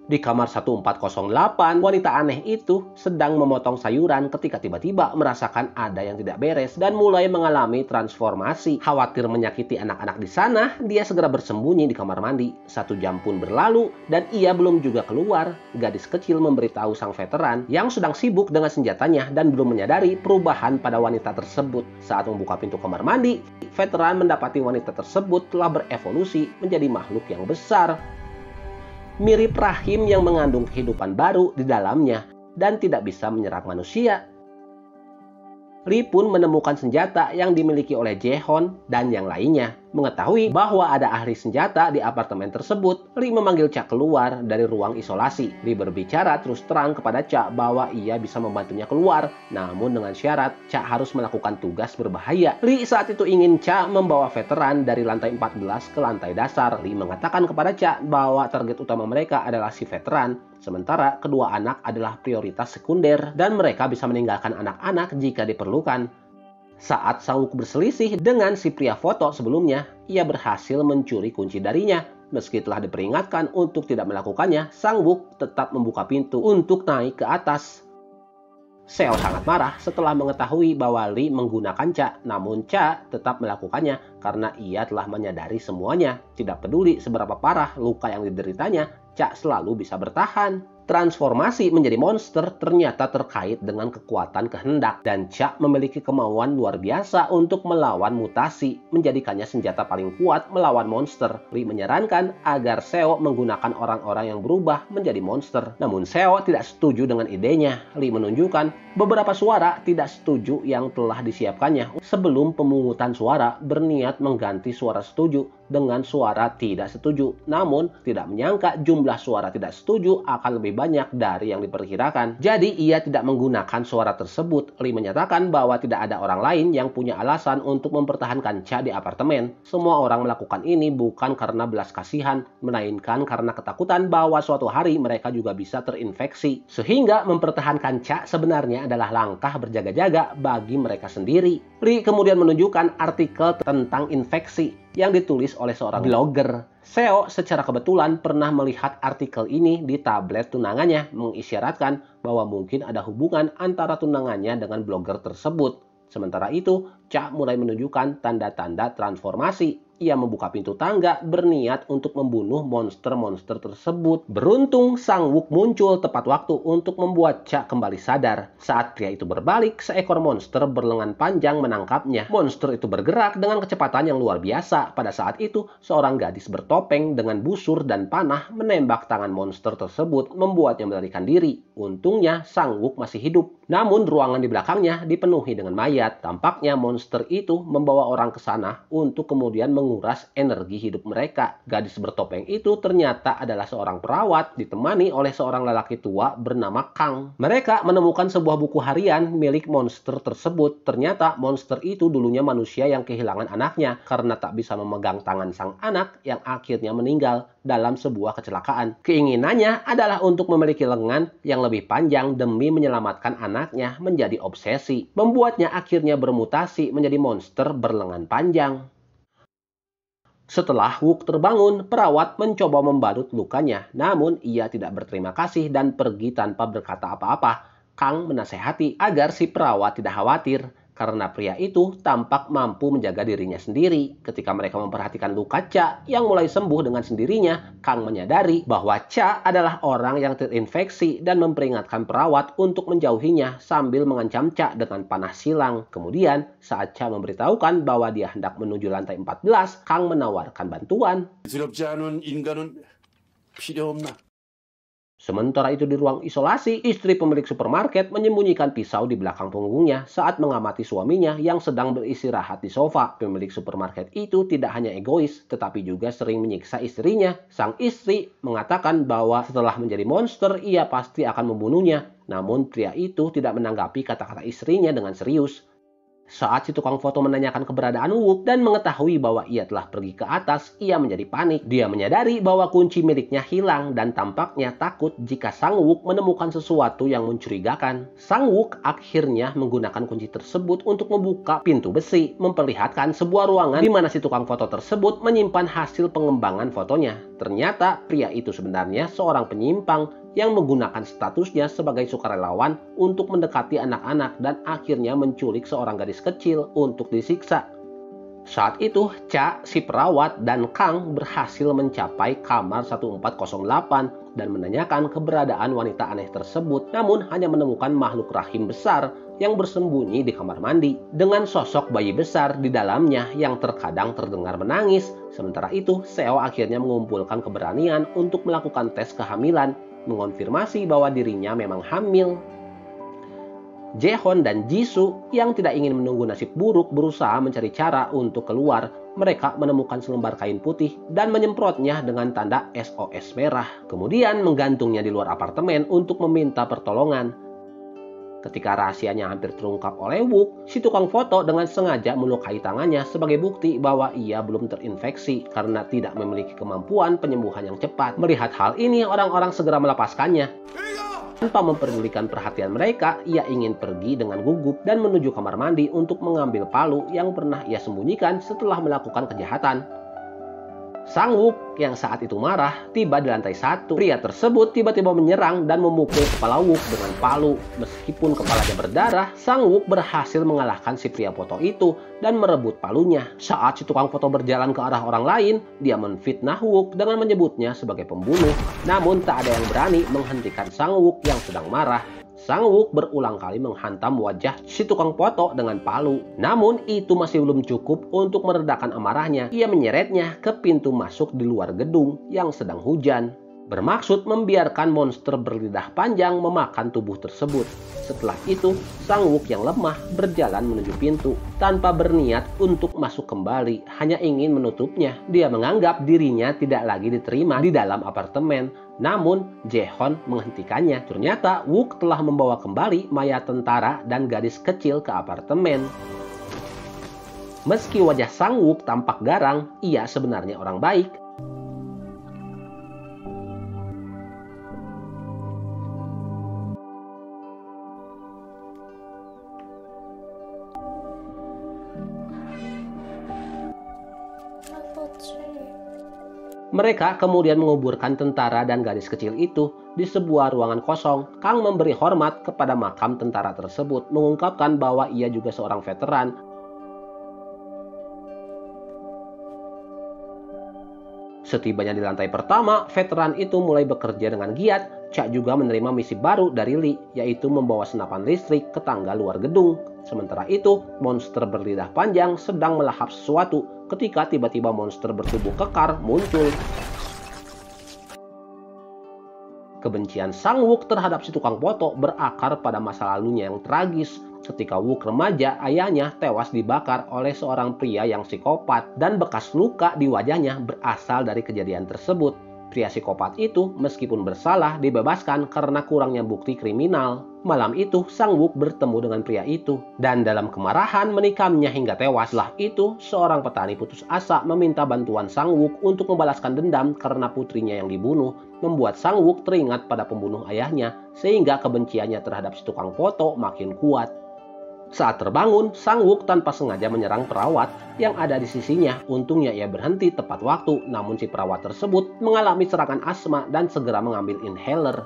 Di kamar 1408, wanita aneh itu sedang memotong sayuran ketika tiba-tiba merasakan ada yang tidak beres dan mulai mengalami transformasi. Khawatir menyakiti anak-anak di sana, dia segera bersembunyi di kamar mandi. 1 jam pun berlalu dan ia belum juga keluar. Gadis kecil memberitahu sang veteran yang sedang sibuk dengan senjatanya dan belum menyadari perubahan pada wanita tersebut. Saat membuka pintu kamar mandi, veteran mendapati wanita tersebut telah berevolusi menjadi makhluk yang besar, mirip rahim yang mengandung kehidupan baru di dalamnya dan tidak bisa menyerang manusia. Lee pun menemukan senjata yang dimiliki oleh Jae-hon dan yang lainnya. Mengetahui bahwa ada ahli senjata di apartemen tersebut, Lee memanggil Cha keluar dari ruang isolasi. Lee berbicara terus terang kepada Cha bahwa ia bisa membantunya keluar, namun dengan syarat Cha harus melakukan tugas berbahaya. Lee saat itu ingin Cha membawa veteran dari lantai 14 ke lantai dasar. Lee mengatakan kepada Cha bahwa target utama mereka adalah si veteran, sementara kedua anak adalah prioritas sekunder dan mereka bisa meninggalkan anak-anak jika diperlukan. Saat Sang-wook berselisih dengan si pria foto sebelumnya, ia berhasil mencuri kunci darinya. Meski telah diperingatkan untuk tidak melakukannya, Sang-wook tetap membuka pintu untuk naik ke atas. Seo sangat marah setelah mengetahui bahwa Lee menggunakan Cha, namun Cha tetap melakukannya karena ia telah menyadari semuanya. Tidak peduli seberapa parah luka yang dideritanya, Cha selalu bisa bertahan. Transformasi menjadi monster ternyata terkait dengan kekuatan kehendak, dan Cha memiliki kemauan luar biasa untuk melawan mutasi, menjadikannya senjata paling kuat melawan monster. Lee menyarankan agar Seo menggunakan orang-orang yang berubah menjadi monster. Namun Seo tidak setuju dengan idenya. Lee menunjukkan beberapa suara tidak setuju yang telah disiapkannya. Sebelum pemungutan suara, berniat mengganti suara setuju dengan suara tidak setuju. Namun tidak menyangka jumlah suara tidak setuju akan lebih banyak dari yang diperkirakan. Jadi ia tidak menggunakan suara tersebut. Lee menyatakan bahwa tidak ada orang lain yang punya alasan untuk mempertahankan Cha di apartemen. Semua orang melakukan ini bukan karena belas kasihan, melainkan karena ketakutan bahwa suatu hari mereka juga bisa terinfeksi. Sehingga mempertahankan Cha sebenarnya adalah langkah berjaga-jaga bagi mereka sendiri. Lee kemudian menunjukkan artikel tentang infeksi yang ditulis oleh seorang blogger. Seo secara kebetulan pernah melihat artikel ini di tablet tunangannya, mengisyaratkan bahwa mungkin ada hubungan antara tunangannya dengan blogger tersebut. Sementara itu, Cha mulai menunjukkan tanda-tanda transformasi. Ia membuka pintu tangga berniat untuk membunuh monster-monster tersebut. Beruntung Sang-wook muncul tepat waktu untuk membuat Cha kembali sadar. Saat pria itu berbalik, seekor monster berlengan panjang menangkapnya. Monster itu bergerak dengan kecepatan yang luar biasa. Pada saat itu, seorang gadis bertopeng dengan busur dan panah menembak tangan monster tersebut, membuatnya melarikan diri. Untungnya Sang-wook masih hidup. Namun ruangan di belakangnya dipenuhi dengan mayat. Tampaknya monster itu membawa orang ke sana untuk kemudian menguras energi hidup mereka. Gadis bertopeng itu ternyata adalah seorang perawat ditemani oleh seorang lelaki tua bernama Kang. Mereka menemukan sebuah buku harian milik monster tersebut. Ternyata monster itu dulunya manusia yang kehilangan anaknya karena tak bisa memegang tangan sang anak yang akhirnya meninggal dalam sebuah kecelakaan. Keinginannya adalah untuk memiliki lengan yang lebih panjang demi menyelamatkan anaknya, menjadi obsesi. Membuatnya akhirnya bermutasi menjadi monster berlengan panjang. Setelah Wook terbangun, perawat mencoba membalut lukanya, namun ia tidak berterima kasih dan pergi tanpa berkata apa-apa. Kang menasehati agar si perawat tidak khawatir, karena pria itu tampak mampu menjaga dirinya sendiri. Ketika mereka memperhatikan luka Cha yang mulai sembuh dengan sendirinya, Kang menyadari bahwa Cha adalah orang yang terinfeksi dan memperingatkan perawat untuk menjauhinya sambil mengancam Cha dengan panah silang. Kemudian, saat Cha memberitahukan bahwa dia hendak menuju lantai 14, Kang menawarkan bantuan. Sementara itu di ruang isolasi, istri pemilik supermarket menyembunyikan pisau di belakang punggungnya saat mengamati suaminya yang sedang beristirahat di sofa. Pemilik supermarket itu tidak hanya egois, tetapi juga sering menyiksa istrinya. Sang istri mengatakan bahwa setelah menjadi monster, ia pasti akan membunuhnya. Namun pria itu tidak menanggapi kata-kata istrinya dengan serius. Saat si tukang foto menanyakan keberadaan Wook dan mengetahui bahwa ia telah pergi ke atas, ia menjadi panik. Dia menyadari bahwa kunci miliknya hilang dan tampaknya takut jika Sang Wook menemukan sesuatu yang mencurigakan. Sang Wook akhirnya menggunakan kunci tersebut untuk membuka pintu besi, memperlihatkan sebuah ruangan di mana si tukang foto tersebut menyimpan hasil pengembangan fotonya. Ternyata pria itu sebenarnya seorang penyimpang yang menggunakan statusnya sebagai sukarelawan untuk mendekati anak-anak dan akhirnya menculik seorang gadis kecil untuk disiksa. Saat itu, Cha, si perawat, dan Kang berhasil mencapai kamar 1408 dan menanyakan keberadaan wanita aneh tersebut, namun hanya menemukan makhluk rahim besar yang bersembunyi di kamar mandi dengan sosok bayi besar di dalamnya yang terkadang terdengar menangis. Sementara itu, Seo akhirnya mengumpulkan keberanian untuk melakukan tes kehamilan, mengonfirmasi bahwa dirinya memang hamil. Jaehoon dan Jisoo yang tidak ingin menunggu nasib buruk berusaha mencari cara untuk keluar. Mereka menemukan selembar kain putih dan menyemprotnya dengan tanda SOS merah. Kemudian menggantungnya di luar apartemen untuk meminta pertolongan. Ketika rahasianya hampir terungkap oleh Wook, si tukang foto dengan sengaja melukai tangannya sebagai bukti bahwa ia belum terinfeksi karena tidak memiliki kemampuan penyembuhan yang cepat. Melihat hal ini, orang-orang segera melepaskannya. Tanpa memperdulikan perhatian mereka, ia ingin pergi dengan gugup dan menuju kamar mandi untuk mengambil palu yang pernah ia sembunyikan setelah melakukan kejahatan. Sang Wook yang saat itu marah tiba di lantai 1. Pria tersebut tiba-tiba menyerang dan memukul kepala Wook dengan palu. Meskipun kepalanya berdarah, Sang Wook berhasil mengalahkan si pria foto itu dan merebut palunya. Saat si tukang foto berjalan ke arah orang lain, dia menfitnah Wook dengan menyebutnya sebagai pembunuh. Namun tak ada yang berani menghentikan Sang Wook yang sedang marah. Sang Wook berulang kali menghantam wajah si tukang foto dengan palu. Namun itu masih belum cukup untuk meredakan amarahnya. Ia menyeretnya ke pintu masuk di luar gedung yang sedang hujan, bermaksud membiarkan monster berlidah panjang memakan tubuh tersebut. Setelah itu, Sang Wook yang lemah berjalan menuju pintu tanpa berniat untuk masuk kembali, hanya ingin menutupnya. Dia menganggap dirinya tidak lagi diterima di dalam apartemen. Namun, Jaehoon menghentikannya. Ternyata, Wook telah membawa kembali mayat tentara dan gadis kecil ke apartemen. Meski wajah Sang Wook tampak garang, ia sebenarnya orang baik. Mereka kemudian menguburkan tentara dan gadis kecil itu di sebuah ruangan kosong. Kang memberi hormat kepada makam tentara tersebut, mengungkapkan bahwa ia juga seorang veteran. Setibanya di lantai pertama, veteran itu mulai bekerja dengan giat. Cha juga menerima misi baru dari Lee, yaitu membawa senapan listrik ke tangga luar gedung. Sementara itu, monster berlidah panjang sedang melahap sesuatu ketika tiba-tiba monster bertubuh kekar muncul. Kebencian Sang Wook terhadap si tukang foto berakar pada masa lalunya yang tragis. Ketika Wook remaja, ayahnya tewas dibakar oleh seorang pria yang psikopat dan bekas luka di wajahnya berasal dari kejadian tersebut. Pria psikopat itu meskipun bersalah dibebaskan karena kurangnya bukti kriminal. Malam itu Sang Wook bertemu dengan pria itu dan dalam kemarahan menikamnya hingga tewas. Setelah itu seorang petani putus asa meminta bantuan Sang Wook untuk membalaskan dendam karena putrinya yang dibunuh. Membuat Sang Wook teringat pada pembunuh ayahnya sehingga kebenciannya terhadap si tukang foto makin kuat. Saat terbangun, Sang Wook tanpa sengaja menyerang perawat yang ada di sisinya. Untungnya ia berhenti tepat waktu, namun si perawat tersebut mengalami serangan asma dan segera mengambil inhaler.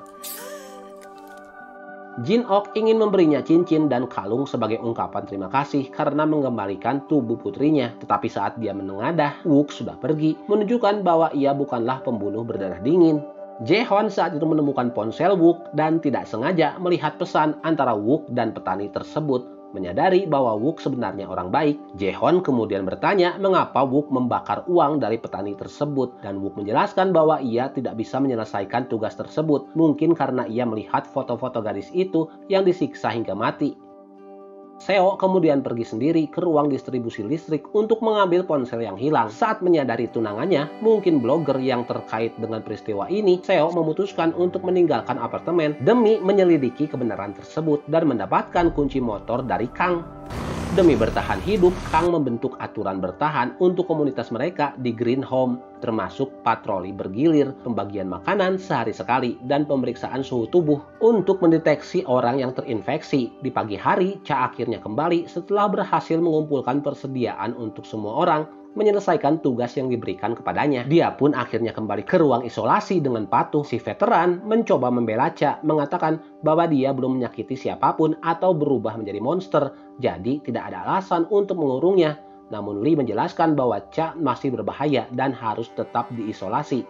Jin-ok ingin memberinya cincin dan kalung sebagai ungkapan terima kasih karena mengembalikan tubuh putrinya. Tetapi saat dia menengadah, Wook sudah pergi, menunjukkan bahwa ia bukanlah pembunuh berdarah dingin. Jae-hon saat itu menemukan ponsel Wook dan tidak sengaja melihat pesan antara Wook dan petani tersebut. Menyadari bahwa Wook sebenarnya orang baik, Jae-hon kemudian bertanya mengapa Wook membakar uang dari petani tersebut. Dan Wook menjelaskan bahwa ia tidak bisa menyelesaikan tugas tersebut, mungkin karena ia melihat foto-foto gadis itu yang disiksa hingga mati. Seo kemudian pergi sendiri ke ruang distribusi listrik untuk mengambil ponsel yang hilang. Saat menyadari tunangannya mungkin blogger yang terkait dengan peristiwa ini, Seo memutuskan untuk meninggalkan apartemen demi menyelidiki kebenaran tersebut dan mendapatkan kunci motor dari Kang. Demi bertahan hidup, Kang membentuk aturan bertahan untuk komunitas mereka di Green Home, termasuk patroli bergilir, pembagian makanan sehari sekali, dan pemeriksaan suhu tubuh untuk mendeteksi orang yang terinfeksi. Di pagi hari, Cha akhirnya kembali setelah berhasil mengumpulkan persediaan untuk semua orang menyelesaikan tugas yang diberikan kepadanya. Dia pun akhirnya kembali ke ruang isolasi dengan patuh. Si veteran mencoba membela Cha, mengatakan bahwa dia belum menyakiti siapapun atau berubah menjadi monster, jadi tidak ada alasan untuk mengurungnya. Namun Lee menjelaskan bahwa Cha masih berbahaya dan harus tetap diisolasi.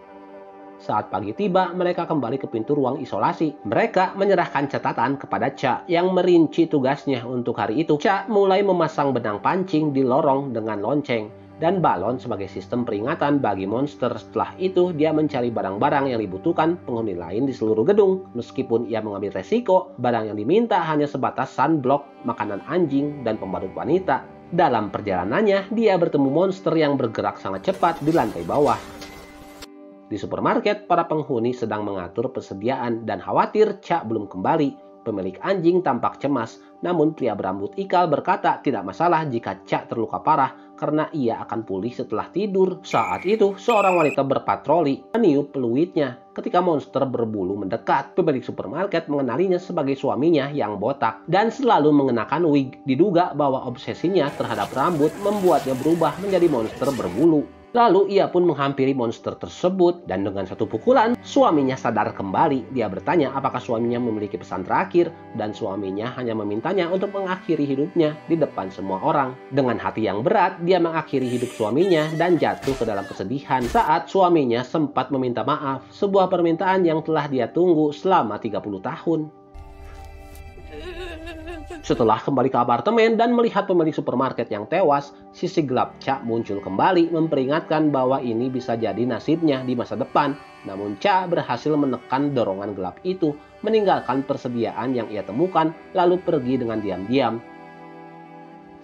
Saat pagi tiba, mereka kembali ke pintu ruang isolasi. Mereka menyerahkan catatan kepada Cha yang merinci tugasnya untuk hari itu. Cha mulai memasang benang pancing di lorong dengan lonceng dan balon sebagai sistem peringatan bagi monster. Setelah itu, dia mencari barang-barang yang dibutuhkan penghuni lain di seluruh gedung. Meskipun ia mengambil resiko, barang yang diminta hanya sebatas sunblock, makanan anjing, dan pembalut wanita. Dalam perjalanannya, dia bertemu monster yang bergerak sangat cepat di lantai bawah. Di supermarket, para penghuni sedang mengatur persediaan dan khawatir Cha belum kembali. Pemilik anjing tampak cemas, namun pria berambut ikal berkata tidak masalah jika Cha terluka parah karena ia akan pulih setelah tidur. Saat itu, seorang wanita berpatroli meniup peluitnya ketika monster berbulu mendekat. Pemilik supermarket mengenalinya sebagai suaminya yang botak dan selalu mengenakan wig. Diduga bahwa obsesinya terhadap rambut membuatnya berubah menjadi monster berbulu. Lalu ia pun menghampiri monster tersebut dan dengan satu pukulan suaminya sadar kembali. Dia bertanya apakah suaminya memiliki pesan terakhir dan suaminya hanya memintanya untuk mengakhiri hidupnya di depan semua orang. Dengan hati yang berat dia mengakhiri hidup suaminya dan jatuh ke dalam kesedihan saat suaminya sempat meminta maaf, sebuah permintaan yang telah dia tunggu selama 30 tahun. Setelah kembali ke apartemen dan melihat pemilik supermarket yang tewas, sisi gelap Cha muncul kembali memperingatkan bahwa ini bisa jadi nasibnya di masa depan. Namun Cha berhasil menekan dorongan gelap itu, meninggalkan persediaan yang ia temukan, lalu pergi dengan diam-diam.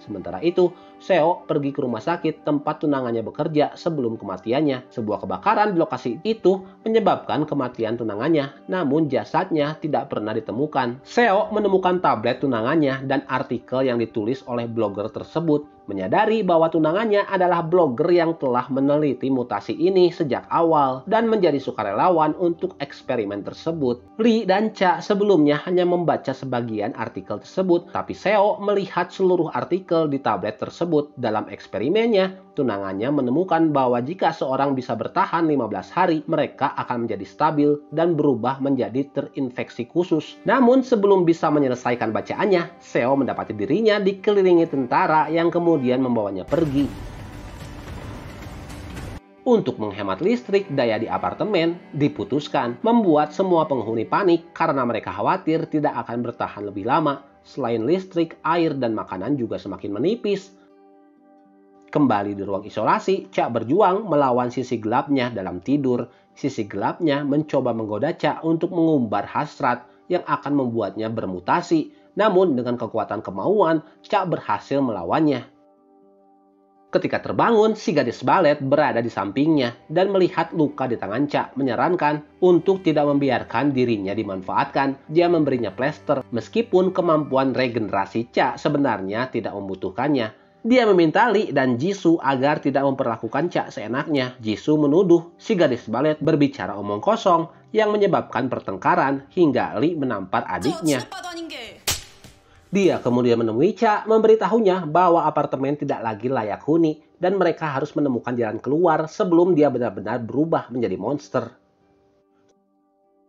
Sementara itu, Seo pergi ke rumah sakit tempat tunangannya bekerja sebelum kematiannya. Sebuah kebakaran di lokasi itu menyebabkan kematian tunangannya, namun jasadnya tidak pernah ditemukan. Seo menemukan tablet tunangannya dan artikel yang ditulis oleh blogger tersebut. Menyadari bahwa tunangannya adalah blogger yang telah meneliti mutasi ini sejak awal dan menjadi sukarelawan untuk eksperimen tersebut. Lee dan Cha sebelumnya hanya membaca sebagian artikel tersebut, tapi Seo melihat seluruh artikel di tablet tersebut. Dalam eksperimennya, tunangannya menemukan bahwa jika seorang bisa bertahan 15 hari, mereka akan menjadi stabil dan berubah menjadi terinfeksi khusus. Namun sebelum bisa menyelesaikan bacaannya, Seo mendapati dirinya dikelilingi tentara yang kemudian membawanya pergi. Untuk menghemat listrik, daya di apartemen diputuskan, membuat semua penghuni panik karena mereka khawatir tidak akan bertahan lebih lama. Selain listrik, air dan makanan juga semakin menipis. Kembali di ruang isolasi, Cha berjuang melawan sisi gelapnya dalam tidur. Sisi gelapnya mencoba menggoda Cha untuk mengumbar hasrat yang akan membuatnya bermutasi. Namun dengan kekuatan kemauan, Cha berhasil melawannya. Ketika terbangun, si gadis balet berada di sampingnya dan melihat luka di tangan Cha, menyarankan untuk tidak membiarkan dirinya dimanfaatkan. Dia memberinya plester, meskipun kemampuan regenerasi Cha sebenarnya tidak membutuhkannya. Dia meminta Lee dan Jisoo agar tidak memperlakukan Cha seenaknya. Jisoo menuduh si gadis balet berbicara omong kosong yang menyebabkan pertengkaran hingga Lee menampar adiknya. Dia kemudian menemui Cha, memberitahunya bahwa apartemen tidak lagi layak huni dan mereka harus menemukan jalan keluar sebelum dia benar-benar berubah menjadi monster.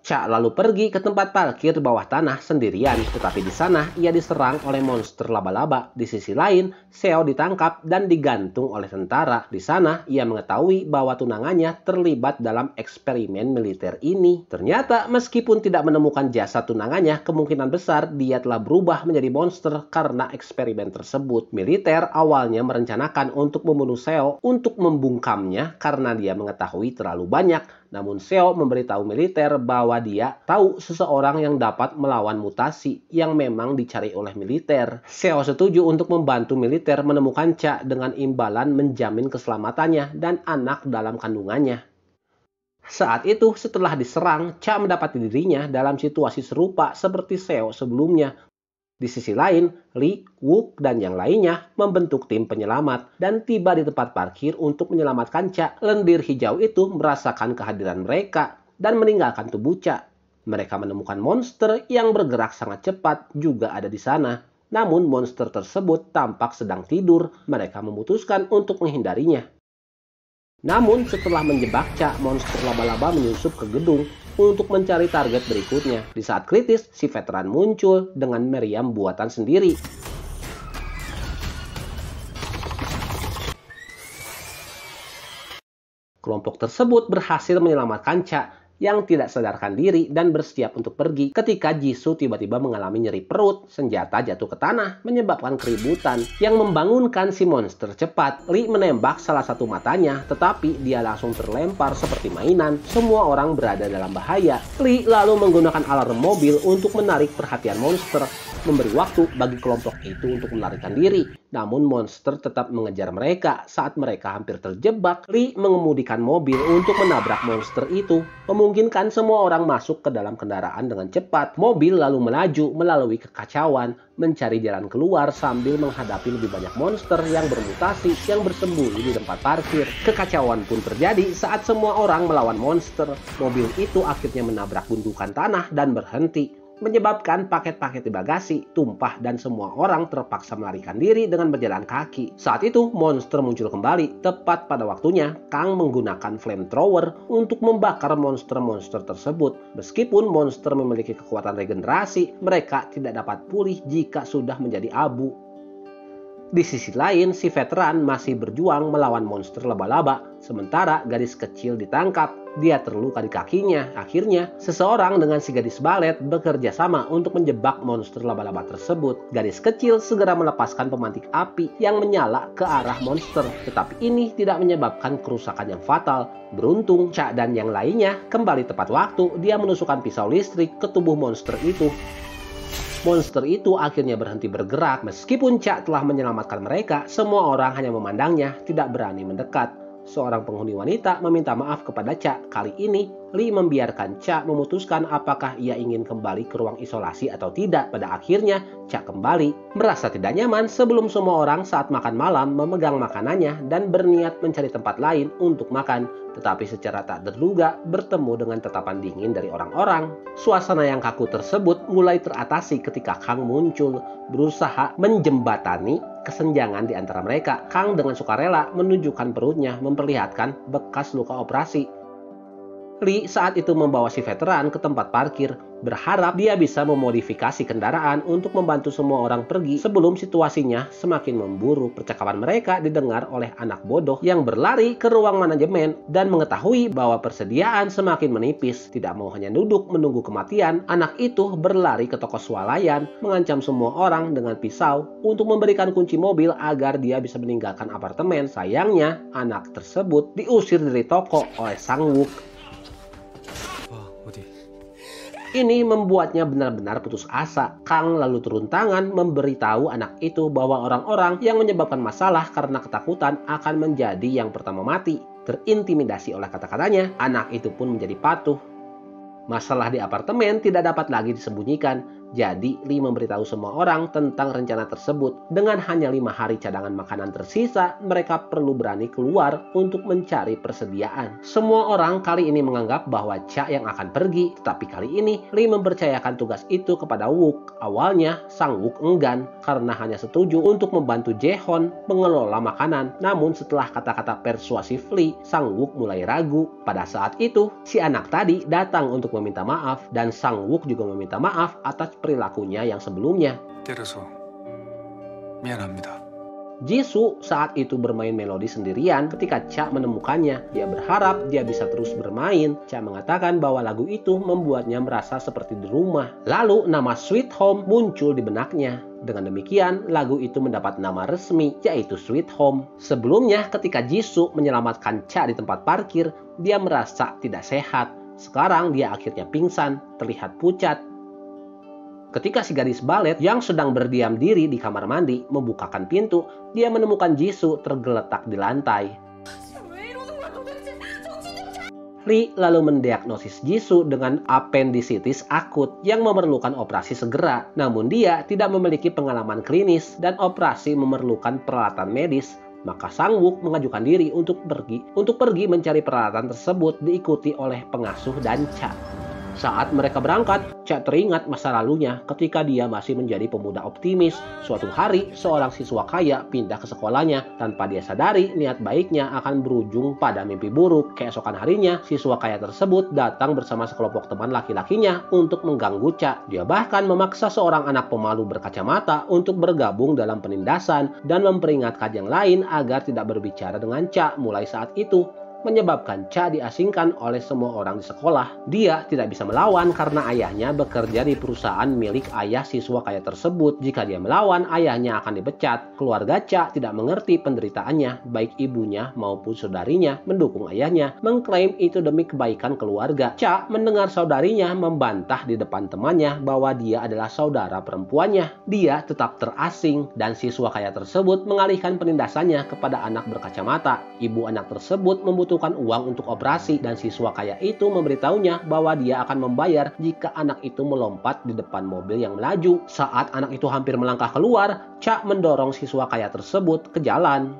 Cha lalu pergi ke tempat parkir di bawah tanah sendirian, tetapi di sana ia diserang oleh monster laba-laba. Di sisi lain, Seo ditangkap dan digantung oleh tentara. Di sana, ia mengetahui bahwa tunangannya terlibat dalam eksperimen militer ini. Ternyata, meskipun tidak menemukan jasad tunangannya, kemungkinan besar dia telah berubah menjadi monster karena eksperimen tersebut. Militer awalnya merencanakan untuk membunuh Seo untuk membungkamnya karena dia mengetahui terlalu banyak. Namun Seo memberitahu militer bahwa dia tahu seseorang yang dapat melawan mutasi yang memang dicari oleh militer. Seo setuju untuk membantu militer menemukan Cha dengan imbalan menjamin keselamatannya dan anak dalam kandungannya. Saat itu, setelah diserang, Cha mendapati dirinya dalam situasi serupa seperti Seo sebelumnya. Di sisi lain, Lee, Wook, dan yang lainnya membentuk tim penyelamat dan tiba di tempat parkir untuk menyelamatkan Cha. Lendir hijau itu merasakan kehadiran mereka dan meninggalkan tubuh Cha. Mereka menemukan monster yang bergerak sangat cepat juga ada di sana. Namun monster tersebut tampak sedang tidur. Mereka memutuskan untuk menghindarinya. Namun setelah menjebak Cha, monster laba-laba menyusup ke gedung untuk mencari target berikutnya. Di saat kritis, si veteran muncul dengan meriam buatan sendiri. Kelompok tersebut berhasil menyelamatkan Cha yang tidak sadarkan diri dan bersiap untuk pergi ketika Jisoo tiba-tiba mengalami nyeri perut, senjata jatuh ke tanah, menyebabkan keributan yang membangunkan si monster cepat. Lee menembak salah satu matanya, tetapi dia langsung terlempar seperti mainan. Semua orang berada dalam bahaya. Lee lalu menggunakan alarm mobil untuk menarik perhatian monster, memberi waktu bagi kelompok itu untuk melarikan diri. Namun monster tetap mengejar mereka. Saat mereka hampir terjebak, Lee mengemudikan mobil untuk menabrak monster itu, memungkinkan semua orang masuk ke dalam kendaraan dengan cepat. Mobil lalu melaju melalui kekacauan, mencari jalan keluar sambil menghadapi lebih banyak monster yang bermutasi yang bersembunyi di tempat parkir. Kekacauan pun terjadi saat semua orang melawan monster. Mobil itu akhirnya menabrak gundukan tanah dan berhenti, menyebabkan paket-paket di bagasi tumpah dan semua orang terpaksa melarikan diri dengan berjalan kaki. Saat itu, monster muncul kembali. Tepat pada waktunya, Kang menggunakan flamethrower untuk membakar monster-monster tersebut. Meskipun monster memiliki kekuatan regenerasi, mereka tidak dapat pulih jika sudah menjadi abu. Di sisi lain, si veteran masih berjuang melawan monster laba-laba, sementara gadis kecil ditangkap. Dia terluka di kakinya. Akhirnya, seseorang dengan si gadis balet bekerja sama untuk menjebak monster laba-laba tersebut. Gadis kecil segera melepaskan pemantik api yang menyala ke arah monster, tetapi ini tidak menyebabkan kerusakan yang fatal. Beruntung, Cha dan yang lainnya kembali tepat waktu. Dia menusukkan pisau listrik ke tubuh monster itu. Monster itu akhirnya berhenti bergerak. Meskipun Cha telah menyelamatkan mereka, semua orang hanya memandangnya, tidak berani mendekat. Seorang penghuni wanita meminta maaf kepada Cha. Kali ini, Lee membiarkan Cha memutuskan apakah ia ingin kembali ke ruang isolasi atau tidak. Pada akhirnya, Cha kembali, merasa tidak nyaman sebelum semua orang saat makan malam memegang makanannya dan berniat mencari tempat lain untuk makan. Tetapi secara tak terduga bertemu dengan tatapan dingin dari orang-orang. Suasana yang kaku tersebut mulai teratasi ketika Kang muncul, berusaha menjembatani kesenjangan di antara mereka. Kang dengan sukarela menunjukkan perutnya, memperlihatkan bekas luka operasi. Lee saat itu membawa si veteran ke tempat parkir, berharap dia bisa memodifikasi kendaraan untuk membantu semua orang pergi sebelum situasinya semakin memburuk. Percakapan mereka didengar oleh anak bodoh yang berlari ke ruang manajemen dan mengetahui bahwa persediaan semakin menipis. Tidak mau hanya duduk menunggu kematian, anak itu berlari ke toko swalayan, mengancam semua orang dengan pisau untuk memberikan kunci mobil agar dia bisa meninggalkan apartemen. Sayangnya, anak tersebut diusir dari toko oleh Sang Wook. Ini membuatnya benar-benar putus asa. Kang lalu turun tangan memberitahu anak itu bahwa orang-orang yang menyebabkan masalah karena ketakutan akan menjadi yang pertama mati. Terintimidasi oleh kata-katanya, anak itu pun menjadi patuh. Masalah di apartemen tidak dapat lagi disembunyikan. Jadi Lee memberitahu semua orang tentang rencana tersebut. Dengan hanya 5 hari cadangan makanan tersisa, mereka perlu berani keluar untuk mencari persediaan. Semua orang kali ini menganggap bahwa Cha yang akan pergi, tetapi kali ini Lee mempercayakan tugas itu kepada Wook. Awalnya Sang Wook enggan karena hanya setuju untuk membantu Jae-hon mengelola makanan. Namun setelah kata-kata persuasif Lee, Sang Wook mulai ragu. Pada saat itu, si anak tadi datang untuk meminta maaf dan Sang Wook juga meminta maaf atas perilakunya yang sebelumnya. 때려서 미안합니다. Jisoo saat itu bermain melodi sendirian ketika Cha menemukannya. Dia berharap dia bisa terus bermain. Cha mengatakan bahwa lagu itu membuatnya merasa seperti di rumah. Lalu nama Sweet Home muncul di benaknya. Dengan demikian, lagu itu mendapat nama resmi, yaitu Sweet Home. Sebelumnya, ketika Jisoo menyelamatkan Cha di tempat parkir, dia merasa tidak sehat. Sekarang dia akhirnya pingsan, terlihat pucat. Ketika si gadis balet yang sedang berdiam diri di kamar mandi membukakan pintu, dia menemukan Jisoo tergeletak di lantai. Lee lalu mendiagnosis Jisoo dengan appendicitis akut yang memerlukan operasi segera. Namun dia tidak memiliki pengalaman klinis dan operasi memerlukan peralatan medis. Maka Sang Wook mengajukan diri untuk pergi mencari peralatan tersebut diikuti oleh pengasuh dan Cha. Saat mereka berangkat, Cha teringat masa lalunya ketika dia masih menjadi pemuda optimis. Suatu hari, seorang siswa kaya pindah ke sekolahnya. Tanpa dia sadari, niat baiknya akan berujung pada mimpi buruk. Keesokan harinya, siswa kaya tersebut datang bersama sekelompok teman laki-lakinya untuk mengganggu Cha. Dia bahkan memaksa seorang anak pemalu berkacamata untuk bergabung dalam penindasan dan memperingatkan yang lain agar tidak berbicara dengan Cha. Mulai saat itu, menyebabkan Cha diasingkan oleh semua orang di sekolah. Dia tidak bisa melawan karena ayahnya bekerja di perusahaan milik ayah siswa kaya tersebut. Jika dia melawan, ayahnya akan dipecat. Keluarga Cha tidak mengerti penderitaannya. Baik ibunya maupun saudarinya mendukung ayahnya, mengklaim itu demi kebaikan keluarga. Cha mendengar saudarinya membantah di depan temannya bahwa dia adalah saudara perempuannya. Dia tetap terasing dan siswa kaya tersebut mengalihkan penindasannya kepada anak berkacamata. Ibu anak tersebut membutuhkan uang untuk operasi dan siswa kaya itu memberitahunya bahwa dia akan membayar jika anak itu melompat di depan mobil yang melaju. Saat anak itu hampir melangkah keluar, Cha mendorong siswa kaya tersebut ke jalan.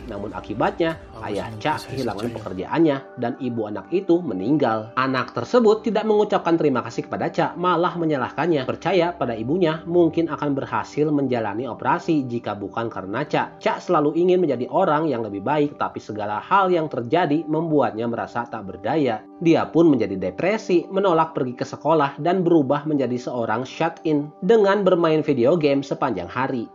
Namun akibatnya, ayah Cha kehilangan pekerjaannya dan ibu anak itu meninggal. Anak tersebut tidak mengucapkan terima kasih kepada Cha, malah menyalahkannya. Percaya pada ibunya mungkin akan berhasil menjalani operasi jika bukan karena Cha. Cha selalu ingin menjadi orang yang lebih baik, tapi segala hal yang terjadi membuatnya merasa tak berdaya. Dia pun menjadi depresi, menolak pergi ke sekolah, dan berubah menjadi seorang shut-in dengan bermain video game sepanjang hari.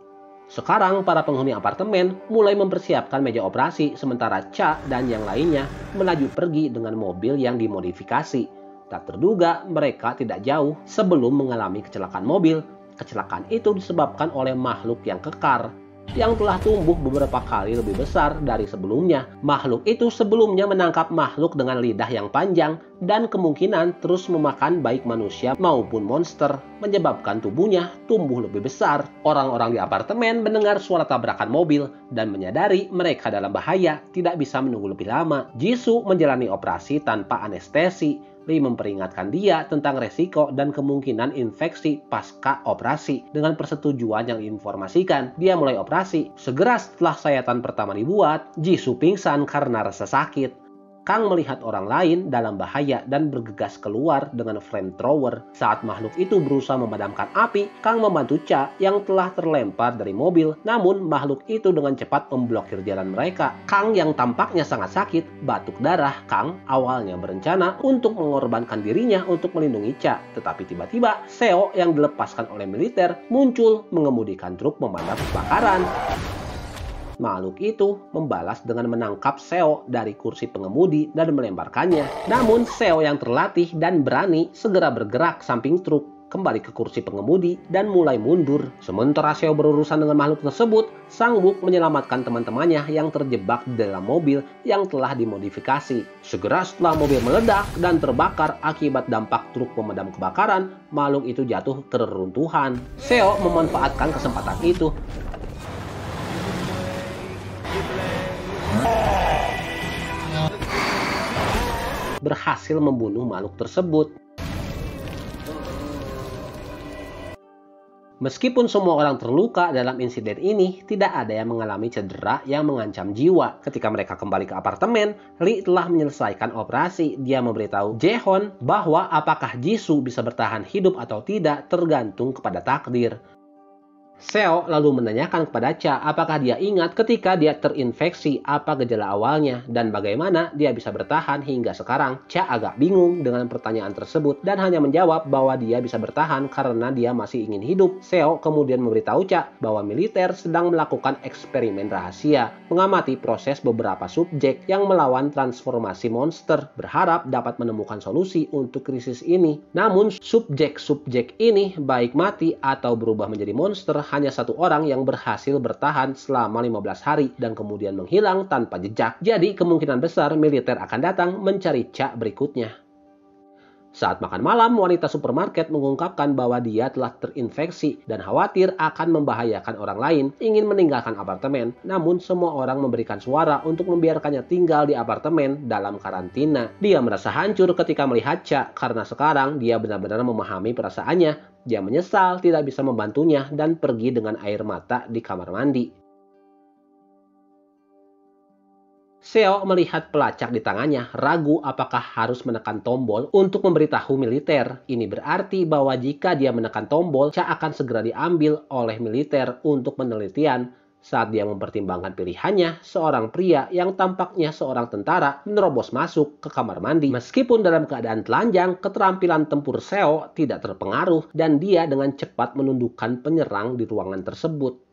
Sekarang para penghuni apartemen mulai mempersiapkan meja operasi sementara Cha dan yang lainnya melaju pergi dengan mobil yang dimodifikasi. Tak terduga mereka tidak jauh sebelum mengalami kecelakaan mobil. Kecelakaan itu disebabkan oleh makhluk yang kekar yang telah tumbuh beberapa kali lebih besar dari sebelumnya. Makhluk itu sebelumnya menangkap makhluk dengan lidah yang panjang dan kemungkinan terus memakan baik manusia maupun monster, menyebabkan tubuhnya tumbuh lebih besar. Orang-orang di apartemen mendengar suara tabrakan mobil dan menyadari mereka dalam bahaya, tidak bisa menunggu lebih lama. Jisoo menjalani operasi tanpa anestesi. Lee memperingatkan dia tentang resiko dan kemungkinan infeksi pasca operasi. Dengan persetujuan yang diinformasikan, dia mulai operasi. Segera setelah sayatan pertama dibuat, Jisoo pingsan karena rasa sakit. Kang melihat orang lain dalam bahaya dan bergegas keluar dengan flamethrower. Saat makhluk itu berusaha memadamkan api, Kang membantu Cha yang telah terlempar dari mobil. Namun makhluk itu dengan cepat memblokir jalan mereka. Kang yang tampaknya sangat sakit, batuk darah. Kang awalnya berencana untuk mengorbankan dirinya untuk melindungi Cha. Tetapi tiba-tiba Seo yang dilepaskan oleh militer muncul mengemudikan truk pemadam kebakaran. Makhluk itu membalas dengan menangkap Seo dari kursi pengemudi dan melemparkannya. Namun Seo yang terlatih dan berani segera bergerak samping truk, kembali ke kursi pengemudi dan mulai mundur. Sementara Seo berurusan dengan makhluk tersebut, Sang Wook menyelamatkan teman-temannya yang terjebak di dalam mobil yang telah dimodifikasi. Segera setelah mobil meledak dan terbakar akibat dampak truk pemadam kebakaran, makhluk itu jatuh ke reruntuhan. Seo memanfaatkan kesempatan itu berhasil membunuh makhluk tersebut. Meskipun semua orang terluka dalam insiden ini, tidak ada yang mengalami cedera yang mengancam jiwa. Ketika mereka kembali ke apartemen, Lee telah menyelesaikan operasi. Dia memberitahu Jae-hon bahwa apakah Jisoo bisa bertahan hidup atau tidak tergantung kepada takdir. Seo lalu menanyakan kepada Cha apakah dia ingat ketika dia terinfeksi, apa gejala awalnya, dan bagaimana dia bisa bertahan hingga sekarang. Cha agak bingung dengan pertanyaan tersebut dan hanya menjawab bahwa dia bisa bertahan karena dia masih ingin hidup. Seo kemudian memberitahu Cha bahwa militer sedang melakukan eksperimen rahasia, mengamati proses beberapa subjek yang melawan transformasi monster, berharap dapat menemukan solusi untuk krisis ini. Namun subjek-subjek ini baik mati atau berubah menjadi monster, hanya satu orang yang berhasil bertahan selama 15 hari dan kemudian menghilang tanpa jejak. Jadi kemungkinan besar militer akan datang mencari Cha berikutnya. Saat makan malam, wanita supermarket mengungkapkan bahwa dia telah terinfeksi dan khawatir akan membahayakan orang lain, ingin meninggalkan apartemen. Namun semua orang memberikan suara untuk membiarkannya tinggal di apartemen dalam karantina. Dia merasa hancur ketika melihat Cha karena sekarang dia benar-benar memahami perasaannya. Dia menyesal tidak bisa membantunya dan pergi dengan air mata di kamar mandi. Seo melihat pelacak di tangannya, ragu apakah harus menekan tombol untuk memberitahu militer. Ini berarti bahwa jika dia menekan tombol, Cha akan segera diambil oleh militer untuk penelitian. Saat dia mempertimbangkan pilihannya, seorang pria yang tampaknya seorang tentara menerobos masuk ke kamar mandi. Meskipun dalam keadaan telanjang, keterampilan tempur Seo tidak terpengaruh dan dia dengan cepat menundukkan penyerang di ruangan tersebut.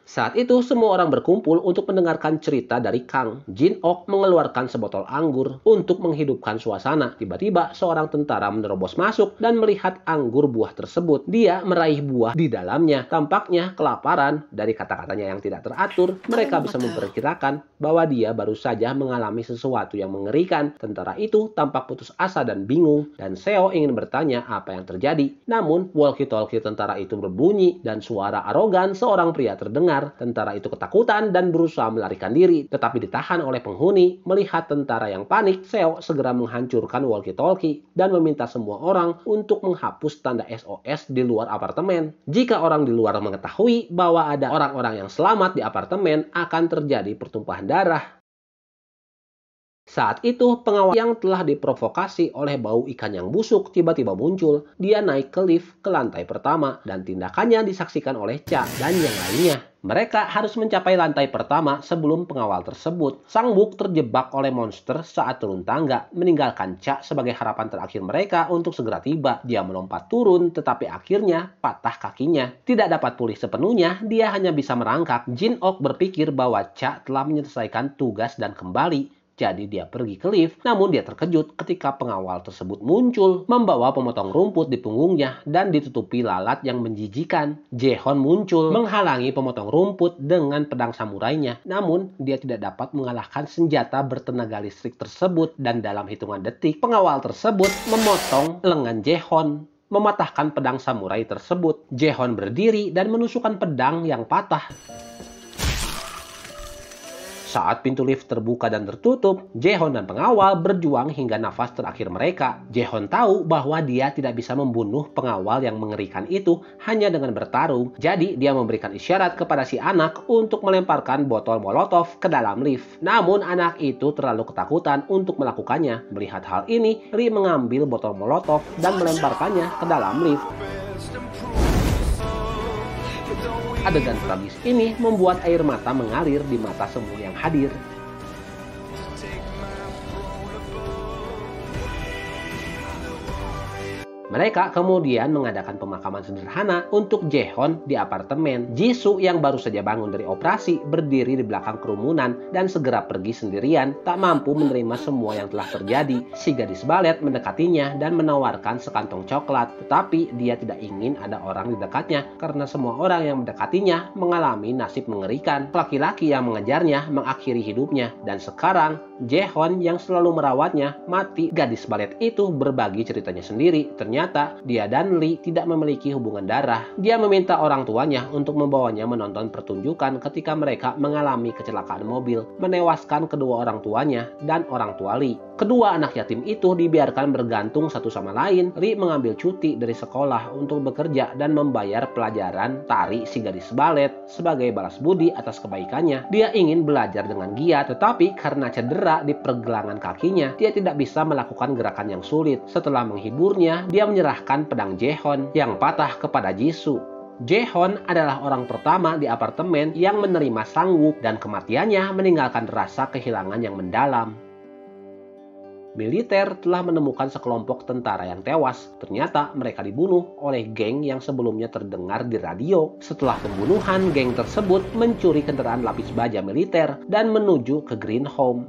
Saat itu semua orang berkumpul untuk mendengarkan cerita dari Kang. Jin-ok mengeluarkan sebotol anggur untuk menghidupkan suasana. Tiba-tiba seorang tentara menerobos masuk dan melihat anggur buah tersebut. Dia meraih buah di dalamnya. Tampaknya kelaparan. Dari kata-katanya yang tidak teratur, mereka bisa memperkirakan bahwa dia baru saja mengalami sesuatu yang mengerikan. Tentara itu tampak putus asa dan bingung, dan Seo ingin bertanya apa yang terjadi. Namun walkie-talkie tentara itu berbunyi dan suara arogan seorang pria terdengar. Tentara itu ketakutan dan berusaha melarikan diri, tetapi ditahan oleh penghuni. Melihat tentara yang panik, Seo segera menghancurkan walkie-talkie dan meminta semua orang untuk menghapus tanda SOS di luar apartemen. Jika orang di luar mengetahui bahwa ada orang-orang yang selamat di apartemen, akan terjadi pertumpahan darah. Saat itu, pengawal yang telah diprovokasi oleh bau ikan yang busuk tiba-tiba muncul. Dia naik ke lift ke lantai pertama dan tindakannya disaksikan oleh Cha dan yang lainnya. Mereka harus mencapai lantai pertama sebelum pengawal tersebut. Sang Wook terjebak oleh monster saat turun tangga, meninggalkan Cha sebagai harapan terakhir mereka untuk segera tiba. Dia melompat turun, tetapi akhirnya patah kakinya. Tidak dapat pulih sepenuhnya, dia hanya bisa merangkak. Jin-ok berpikir bahwa Cha telah menyelesaikan tugas dan kembali. Jadi dia pergi ke lift, namun dia terkejut ketika pengawal tersebut muncul, membawa pemotong rumput di punggungnya dan ditutupi lalat yang menjijikan. Jae-hon muncul, menghalangi pemotong rumput dengan pedang samurainya. Namun, dia tidak dapat mengalahkan senjata bertenaga listrik tersebut dan dalam hitungan detik, pengawal tersebut memotong lengan Jae-hon, mematahkan pedang samurai tersebut. Jae-hon berdiri dan menusukkan pedang yang patah. Saat pintu lift terbuka dan tertutup, Jae-hon dan pengawal berjuang hingga nafas terakhir mereka. Jae-hon tahu bahwa dia tidak bisa membunuh pengawal yang mengerikan itu hanya dengan bertarung. Jadi dia memberikan isyarat kepada si anak untuk melemparkan botol molotov ke dalam lift. Namun anak itu terlalu ketakutan untuk melakukannya. Melihat hal ini, Lee mengambil botol molotov dan melemparkannya ke dalam lift. Adegan tragis ini membuat air mata mengalir di mata semua yang hadir. Mereka kemudian mengadakan pemakaman sederhana untuk Jae-hon di apartemen. Jisoo yang baru saja bangun dari operasi berdiri di belakang kerumunan dan segera pergi sendirian, tak mampu menerima semua yang telah terjadi. Si gadis balet mendekatinya dan menawarkan sekantong coklat, tetapi dia tidak ingin ada orang di dekatnya karena semua orang yang mendekatinya mengalami nasib mengerikan. Laki-laki yang mengejarnya mengakhiri hidupnya dan sekarang Jae-hon yang selalu merawatnya mati. Gadis balet itu berbagi ceritanya sendiri. Ternyata Ternyata dia dan Lee tidak memiliki hubungan darah. Dia meminta orang tuanya untuk membawanya menonton pertunjukan ketika mereka mengalami kecelakaan mobil, menewaskan kedua orang tuanya dan orang tua Lee. Kedua anak yatim itu dibiarkan bergantung satu sama lain. Lee mengambil cuti dari sekolah untuk bekerja dan membayar pelajaran tari si gadis balet sebagai balas budi atas kebaikannya. Dia ingin belajar dengan giat, tetapi karena cedera di pergelangan kakinya, dia tidak bisa melakukan gerakan yang sulit. Setelah menghiburnya, dia menyerahkan pedang Jae-hon yang patah kepada Jisoo. Jae-hon adalah orang pertama di apartemen yang menerima Sang-wook dan kematiannya meninggalkan rasa kehilangan yang mendalam. Militer telah menemukan sekelompok tentara yang tewas. Ternyata mereka dibunuh oleh geng yang sebelumnya terdengar di radio. Setelah pembunuhan, geng tersebut mencuri kendaraan lapis baja militer dan menuju ke Green Home.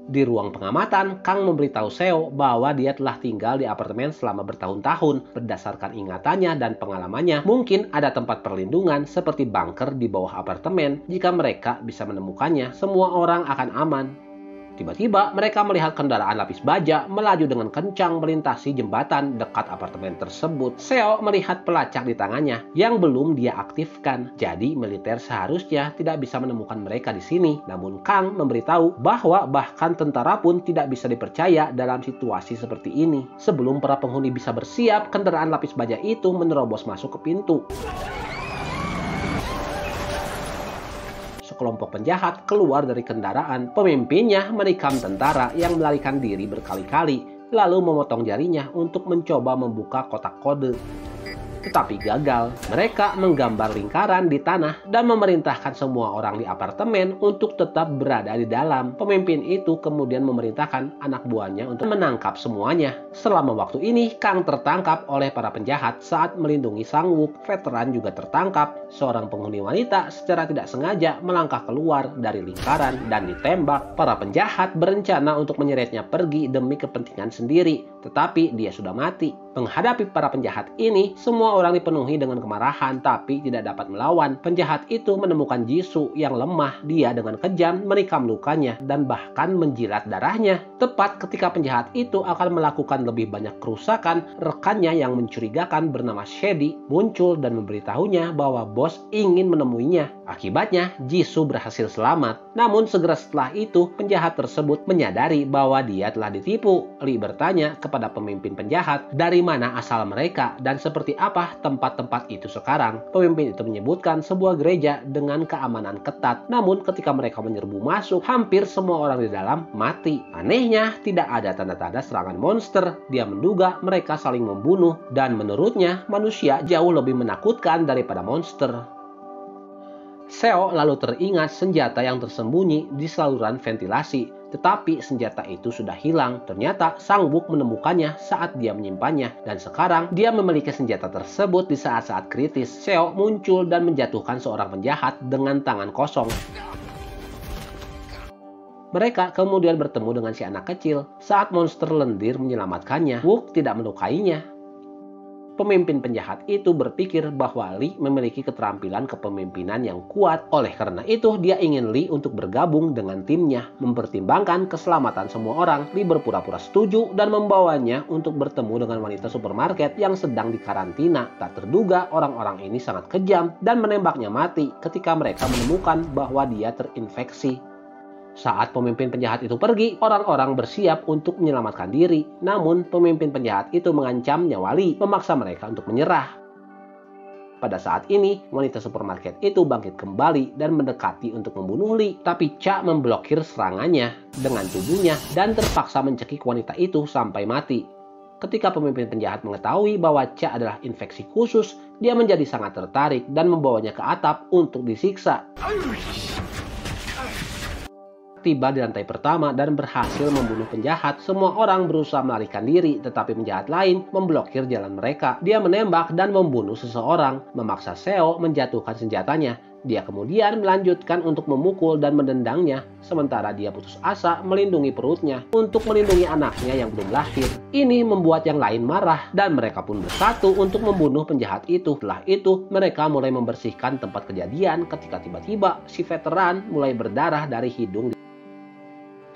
Di ruang pengamatan, Kang memberitahu Seo bahwa dia telah tinggal di apartemen selama bertahun-tahun. Berdasarkan ingatannya dan pengalamannya, mungkin ada tempat perlindungan seperti bunker di bawah apartemen. Jika mereka bisa menemukannya, semua orang akan aman. Tiba-tiba mereka melihat kendaraan lapis baja melaju dengan kencang melintasi jembatan dekat apartemen tersebut. Seo melihat pelacak di tangannya yang belum dia aktifkan. Jadi militer seharusnya tidak bisa menemukan mereka di sini. Namun Kang memberitahu bahwa bahkan tentara pun tidak bisa dipercaya dalam situasi seperti ini. Sebelum para penghuni bisa bersiap, kendaraan lapis baja itu menerobos masuk ke pintu. Kelompok penjahat keluar dari kendaraan. Pemimpinnya menikam tentara yang melarikan diri berkali-kali, lalu memotong jarinya untuk mencoba membuka kotak kode. Tetapi gagal. Mereka menggambar lingkaran di tanah dan memerintahkan semua orang di apartemen untuk tetap berada di dalam. Pemimpin itu kemudian memerintahkan anak buahnya untuk menangkap semuanya. Selama waktu ini, Kang tertangkap oleh para penjahat saat melindungi Sang-wook. Veteran juga tertangkap. Seorang penghuni wanita secara tidak sengaja melangkah keluar dari lingkaran dan ditembak. Para penjahat berencana untuk menyeretnya pergi demi kepentingan sendiri, tetapi dia sudah mati. Menghadapi para penjahat ini, semua orang dipenuhi dengan kemarahan tapi tidak dapat melawan. Penjahat itu menemukan Jisoo yang lemah. Dia dengan kejam menikam lukanya dan bahkan menjilat darahnya. Tepat ketika penjahat itu akan melakukan lebih banyak kerusakan, rekannya yang mencurigakan bernama Shady muncul dan memberitahunya bahwa bos ingin menemuinya. Akibatnya, Jisoo berhasil selamat. Namun segera setelah itu, penjahat tersebut menyadari bahwa dia telah ditipu. Lee bertanya kepada pemimpin penjahat dari mana asal mereka dan seperti apa tempat-tempat itu sekarang. Pemimpin itu menyebutkan sebuah gereja dengan keamanan ketat. Namun ketika mereka menyerbu masuk, hampir semua orang di dalam mati. Anehnya, tidak ada tanda-tanda serangan monster. Dia menduga mereka saling membunuh dan menurutnya manusia jauh lebih menakutkan daripada monster. Seo lalu teringat senjata yang tersembunyi di saluran ventilasi. Tetapi senjata itu sudah hilang. Ternyata Sang-wook menemukannya saat dia menyimpannya. Dan sekarang dia memiliki senjata tersebut di saat-saat kritis. Seo muncul dan menjatuhkan seorang penjahat dengan tangan kosong. Mereka kemudian bertemu dengan si anak kecil. Saat monster lendir menyelamatkannya, Wook tidak melukainya. Pemimpin penjahat itu berpikir bahwa Lee memiliki keterampilan kepemimpinan yang kuat. Oleh karena itu, dia ingin Lee untuk bergabung dengan timnya. Mempertimbangkan keselamatan semua orang, Lee berpura-pura setuju dan membawanya untuk bertemu dengan wanita supermarket yang sedang dikarantina. Tak terduga, orang-orang ini sangat kejam dan menembaknya mati ketika mereka menemukan bahwa dia terinfeksi. Saat pemimpin penjahat itu pergi, orang-orang bersiap untuk menyelamatkan diri. Namun, pemimpin penjahat itu mengancam nyawa Lee, memaksa mereka untuk menyerah. Pada saat ini, wanita supermarket itu bangkit kembali dan mendekati untuk membunuh Lee. Tapi Cha memblokir serangannya dengan tubuhnya dan terpaksa mencekik wanita itu sampai mati. Ketika pemimpin penjahat mengetahui bahwa Cha adalah infeksi khusus, dia menjadi sangat tertarik dan membawanya ke atap untuk disiksa. Tiba di lantai pertama dan berhasil membunuh penjahat. Semua orang berusaha melarikan diri, tetapi penjahat lain memblokir jalan mereka. Dia menembak dan membunuh seseorang, memaksa Seo menjatuhkan senjatanya. Dia kemudian melanjutkan untuk memukul dan mendendangnya, sementara dia putus asa melindungi perutnya untuk melindungi anaknya yang belum lahir. Ini membuat yang lain marah dan mereka pun bersatu untuk membunuh penjahat itu. Setelah itu, mereka mulai membersihkan tempat kejadian ketika tiba-tiba si veteran mulai berdarah dari hidung.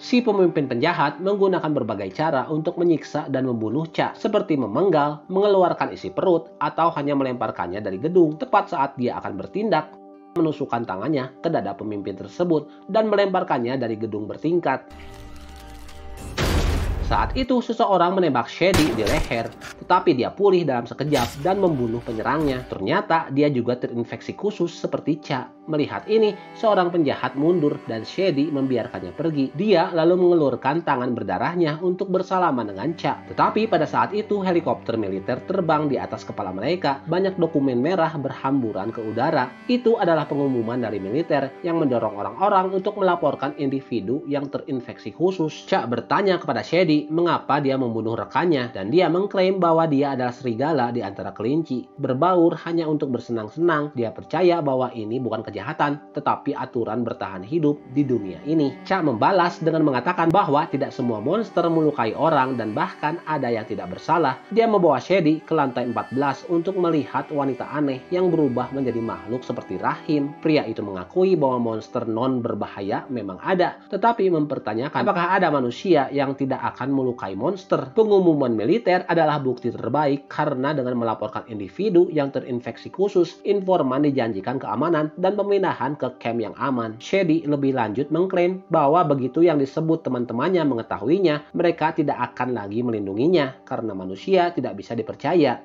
Si pemimpin penjahat menggunakan berbagai cara untuk menyiksa dan membunuh Cha, seperti memenggal, mengeluarkan isi perut, atau hanya melemparkannya dari gedung tepat saat dia akan bertindak, menusukkan tangannya ke dada pemimpin tersebut, dan melemparkannya dari gedung bertingkat. Saat itu, seseorang menembak Shady di leher, tetapi dia pulih dalam sekejap dan membunuh penyerangnya. Ternyata dia juga terinfeksi khusus seperti Cha. Melihat ini, seorang penjahat mundur dan Shady membiarkannya pergi. Dia lalu mengelurkan tangan berdarahnya untuk bersalaman dengan Cha. Tetapi pada saat itu, helikopter militer terbang di atas kepala mereka. Banyak dokumen merah berhamburan ke udara. Itu adalah pengumuman dari militer yang mendorong orang-orang untuk melaporkan individu yang terinfeksi khusus. Cha bertanya kepada Shady mengapa dia membunuh rekannya, dan dia mengklaim bahwa dia adalah serigala di antara kelinci. Berbaur hanya untuk bersenang-senang, dia percaya bahwa ini bukan kejahatan, tetapi aturan bertahan hidup di dunia ini. Cha membalas dengan mengatakan bahwa tidak semua monster melukai orang dan bahkan ada yang tidak bersalah. Dia membawa Shady ke lantai 14 untuk melihat wanita aneh yang berubah menjadi makhluk seperti rahim. Pria itu mengakui bahwa monster non berbahaya memang ada, tetapi mempertanyakan apakah ada manusia yang tidak akan melukai monster. Pengumuman militer adalah bukti terbaik karena dengan melaporkan individu yang terinfeksi khusus, informan dijanjikan keamanan dan pemindahan ke camp yang aman. Shady lebih lanjut mengklaim bahwa begitu yang disebut teman-temannya mengetahuinya, mereka tidak akan lagi melindunginya karena manusia tidak bisa dipercaya.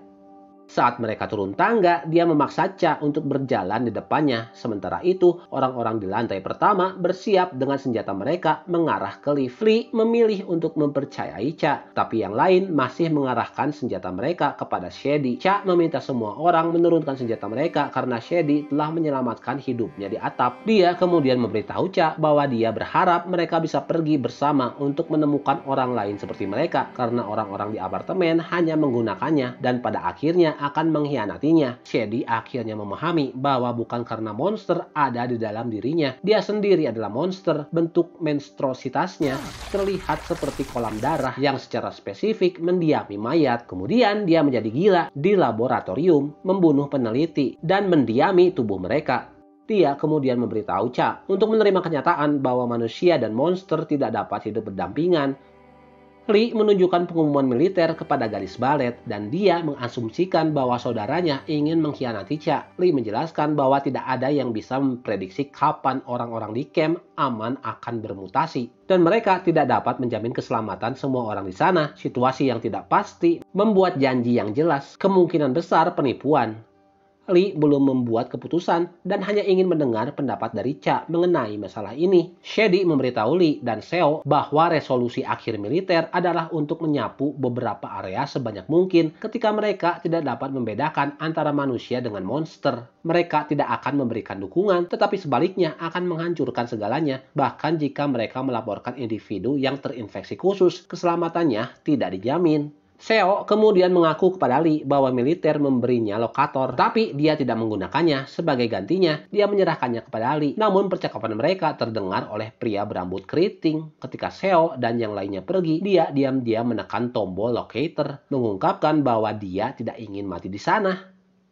Saat mereka turun tangga, dia memaksa Cha untuk berjalan di depannya. Sementara itu, orang-orang di lantai pertama bersiap dengan senjata mereka mengarah ke lift. Lee memilih untuk mempercayai Cha, tapi yang lain masih mengarahkan senjata mereka kepada Shady. Cha meminta semua orang menurunkan senjata mereka karena Shady telah menyelamatkan hidupnya di atap. Dia kemudian memberitahu Cha bahwa dia berharap mereka bisa pergi bersama untuk menemukan orang lain seperti mereka karena orang-orang di apartemen hanya menggunakannya dan pada akhirnya akan mengkhianatinya. Shady akhirnya memahami bahwa bukan karena monster ada di dalam dirinya. Dia sendiri adalah monster. Bentuk monstrositasnya terlihat seperti kolam darah yang secara spesifik mendiami mayat. Kemudian dia menjadi gila di laboratorium, membunuh peneliti, dan mendiami tubuh mereka. Dia kemudian memberitahu Cha untuk menerima kenyataan bahwa manusia dan monster tidak dapat hidup berdampingan. Lee menunjukkan pengumuman militer kepada gadis balet dan dia mengasumsikan bahwa saudaranya ingin mengkhianati Cha. Lee menjelaskan bahwa tidak ada yang bisa memprediksi kapan orang-orang di camp aman akan bermutasi dan mereka tidak dapat menjamin keselamatan semua orang di sana. Situasi yang tidak pasti membuat janji yang jelas kemungkinan besar penipuan. Lee belum membuat keputusan dan hanya ingin mendengar pendapat dari Cha mengenai masalah ini. Shady memberitahu Lee dan Seo bahwa resolusi akhir militer adalah untuk menyapu beberapa area sebanyak mungkin ketika mereka tidak dapat membedakan antara manusia dengan monster. Mereka tidak akan memberikan dukungan, tetapi sebaliknya akan menghancurkan segalanya. Bahkan jika mereka melaporkan individu yang terinfeksi khusus, keselamatannya tidak dijamin. Seo kemudian mengaku kepada Lee bahwa militer memberinya lokator, tapi dia tidak menggunakannya. Sebagai gantinya, dia menyerahkannya kepada Lee. Namun percakapan mereka terdengar oleh pria berambut keriting. Ketika Seo dan yang lainnya pergi, dia diam-diam menekan tombol locator, mengungkapkan bahwa dia tidak ingin mati di sana.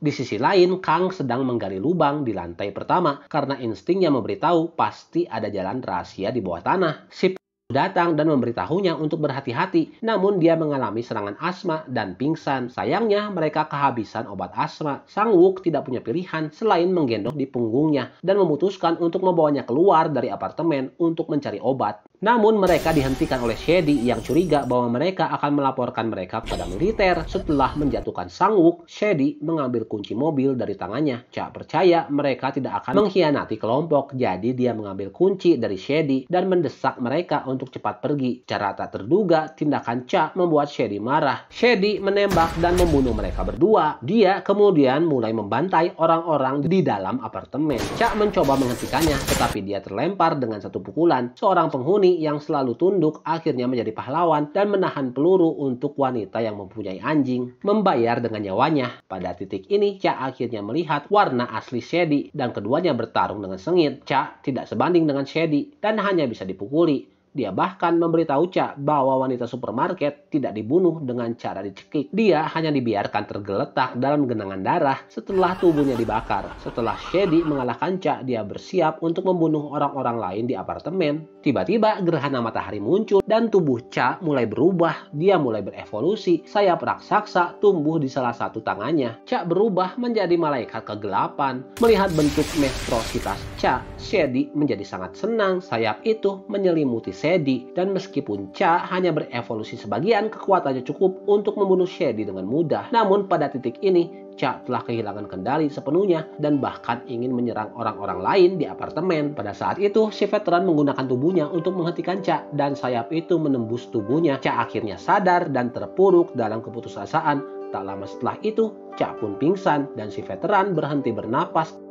Di sisi lain, Kang sedang menggali lubang di lantai pertama karena instingnya memberitahu pasti ada jalan rahasia di bawah tanah. Si datang dan memberitahunya untuk berhati-hati, namun dia mengalami serangan asma dan pingsan. Sayangnya mereka kehabisan obat asma. Sang Wook tidak punya pilihan selain menggendong di punggungnya dan memutuskan untuk membawanya keluar dari apartemen untuk mencari obat. Namun mereka dihentikan oleh Shady yang curiga bahwa mereka akan melaporkan mereka kepada militer. Setelah menjatuhkan Sang Wook, Shady mengambil kunci mobil dari tangannya. Cha percaya mereka tidak akan mengkhianati kelompok, jadi dia mengambil kunci dari Shady dan mendesak mereka untuk cepat pergi. Cara tak terduga, tindakan Cha membuat Shady marah. Shady menembak dan membunuh mereka berdua. Dia kemudian mulai membantai orang-orang di dalam apartemen. Cha mencoba menghentikannya, tetapi dia terlempar dengan satu pukulan. Seorang penghuni yang selalu tunduk akhirnya menjadi pahlawan dan menahan peluru untuk wanita yang mempunyai anjing, membayar dengan nyawanya. Pada titik ini, Cha akhirnya melihat warna asli Shady dan keduanya bertarung dengan sengit. Cha tidak sebanding dengan Shady dan hanya bisa dipukuli. Dia bahkan memberitahu Cha bahwa wanita supermarket tidak dibunuh dengan cara dicekik. Dia hanya dibiarkan tergeletak dalam genangan darah setelah tubuhnya dibakar. Setelah Shady mengalahkan Cha, dia bersiap untuk membunuh orang-orang lain di apartemen. Tiba-tiba gerhana matahari muncul dan tubuh Cha mulai berubah. Dia mulai berevolusi. Sayap raksasa tumbuh di salah satu tangannya. Cha berubah menjadi malaikat kegelapan. Melihat bentuk monstrositas Cha, Shady menjadi sangat senang. Sayap itu menyelimuti Shady, dan meskipun Cha hanya berevolusi sebagian, kekuatannya cukup untuk membunuh Shady dengan mudah. Namun pada titik ini, Cha telah kehilangan kendali sepenuhnya dan bahkan ingin menyerang orang-orang lain di apartemen. Pada saat itu, si veteran menggunakan tubuhnya untuk menghentikan Cha, dan sayap itu menembus tubuhnya. Cha akhirnya sadar dan terpuruk dalam keputusasaan. Tak lama setelah itu, Cha pun pingsan dan si veteran berhenti bernapas.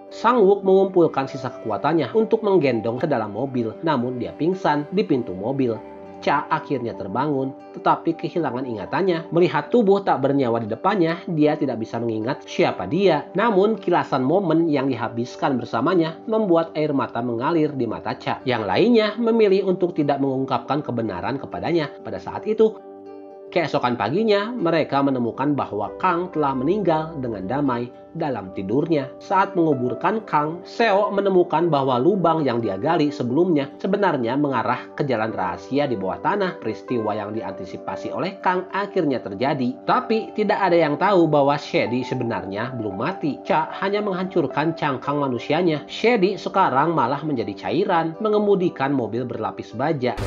Sang-wook mengumpulkan sisa kekuatannya untuk menggendong ke dalam mobil, namun dia pingsan di pintu mobil. Cha akhirnya terbangun, tetapi kehilangan ingatannya. Melihat tubuh tak bernyawa di depannya, dia tidak bisa mengingat siapa dia. Namun kilasan momen yang dihabiskan bersamanya membuat air mata mengalir di mata Cha. Yang lainnya memilih untuk tidak mengungkapkan kebenaran kepadanya. Pada saat itu, keesokan paginya, mereka menemukan bahwa Kang telah meninggal dengan damai dalam tidurnya. Saat menguburkan Kang, Seo menemukan bahwa lubang yang dia gali sebelumnya sebenarnya mengarah ke jalan rahasia di bawah tanah. Peristiwa yang diantisipasi oleh Kang akhirnya terjadi. Tapi tidak ada yang tahu bahwa Shady sebenarnya belum mati. Cha hanya menghancurkan cangkang manusianya. Shady sekarang malah menjadi cairan, mengemudikan mobil berlapis baja.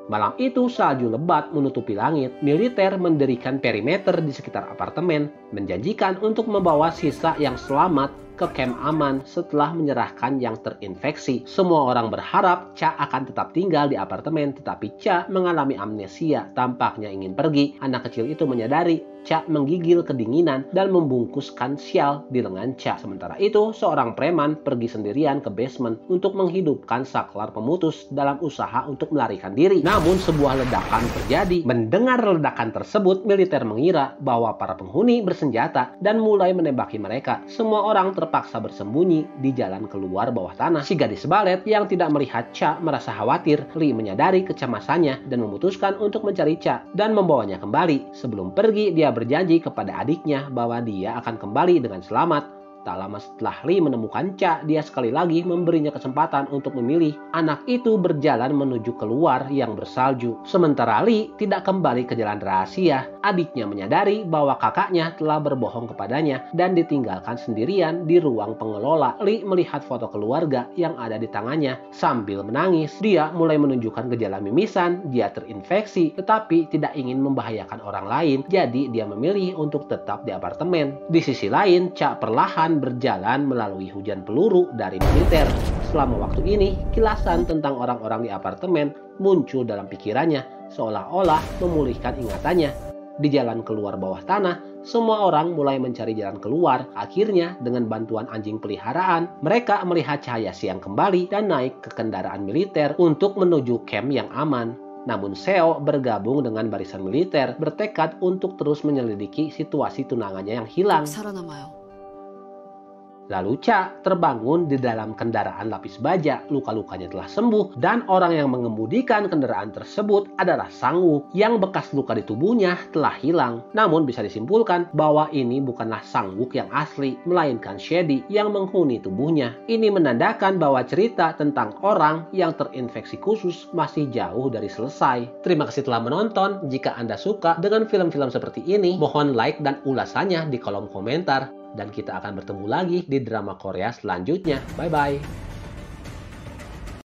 Malam itu salju lebat menutupi langit. Militer mendirikan perimeter di sekitar apartemen, menjanjikan untuk membawa sisa yang selamat ke camp aman setelah menyerahkan yang terinfeksi. Semua orang berharap Cha akan tetap tinggal di apartemen, tetapi Cha mengalami amnesia, tampaknya ingin pergi. Anak kecil itu menyadari Cha menggigil kedinginan dan membungkuskan sial di lengan Cha. Sementara itu, seorang preman pergi sendirian ke basement untuk menghidupkan saklar pemutus dalam usaha untuk melarikan diri. Namun sebuah ledakan terjadi. Mendengar ledakan tersebut, militer mengira bahwa para penghuni bersenjata dan mulai menembaki mereka. Semua orang terpaksa bersembunyi di jalan keluar bawah tanah. Si gadis balet yang tidak melihat Cha merasa khawatir. Lee menyadari kecemasannya dan memutuskan untuk mencari Cha dan membawanya kembali. Sebelum pergi, dia berjanji kepada adiknya bahwa dia akan kembali dengan selamat. Tak lama setelah Lee menemukan Cha, dia sekali lagi memberinya kesempatan untuk memilih. Anak itu berjalan menuju keluar yang bersalju. Sementara Lee tidak kembali ke jalan rahasia, adiknya menyadari bahwa kakaknya telah berbohong kepadanya dan ditinggalkan sendirian di ruang pengelola. Lee melihat foto keluarga yang ada di tangannya sambil menangis. Dia mulai menunjukkan gejala mimisan, dia terinfeksi tetapi tidak ingin membahayakan orang lain, jadi dia memilih untuk tetap di apartemen. Di sisi lain, Cha perlahan berjalan melalui hujan peluru dari militer. Selama waktu ini, kilasan tentang orang-orang di apartemen muncul dalam pikirannya, seolah-olah memulihkan ingatannya. Di jalan keluar bawah tanah, semua orang mulai mencari jalan keluar. Akhirnya, dengan bantuan anjing peliharaan, mereka melihat cahaya siang kembali dan naik ke kendaraan militer untuk menuju camp yang aman. Namun Seo bergabung dengan barisan militer, bertekad untuk terus menyelidiki situasi tunangannya yang hilang. Lalu Cha terbangun di dalam kendaraan lapis baja. Luka-lukanya telah sembuh dan orang yang mengemudikan kendaraan tersebut adalah Sang-wook yang bekas luka di tubuhnya telah hilang. Namun bisa disimpulkan bahwa ini bukanlah Sang-wook yang asli, melainkan Shady yang menghuni tubuhnya. Ini menandakan bahwa cerita tentang orang yang terinfeksi khusus masih jauh dari selesai. Terima kasih telah menonton. Jika Anda suka dengan film-film seperti ini, mohon like dan ulasannya di kolom komentar. Dan kita akan bertemu lagi di drama Korea selanjutnya. Bye-bye.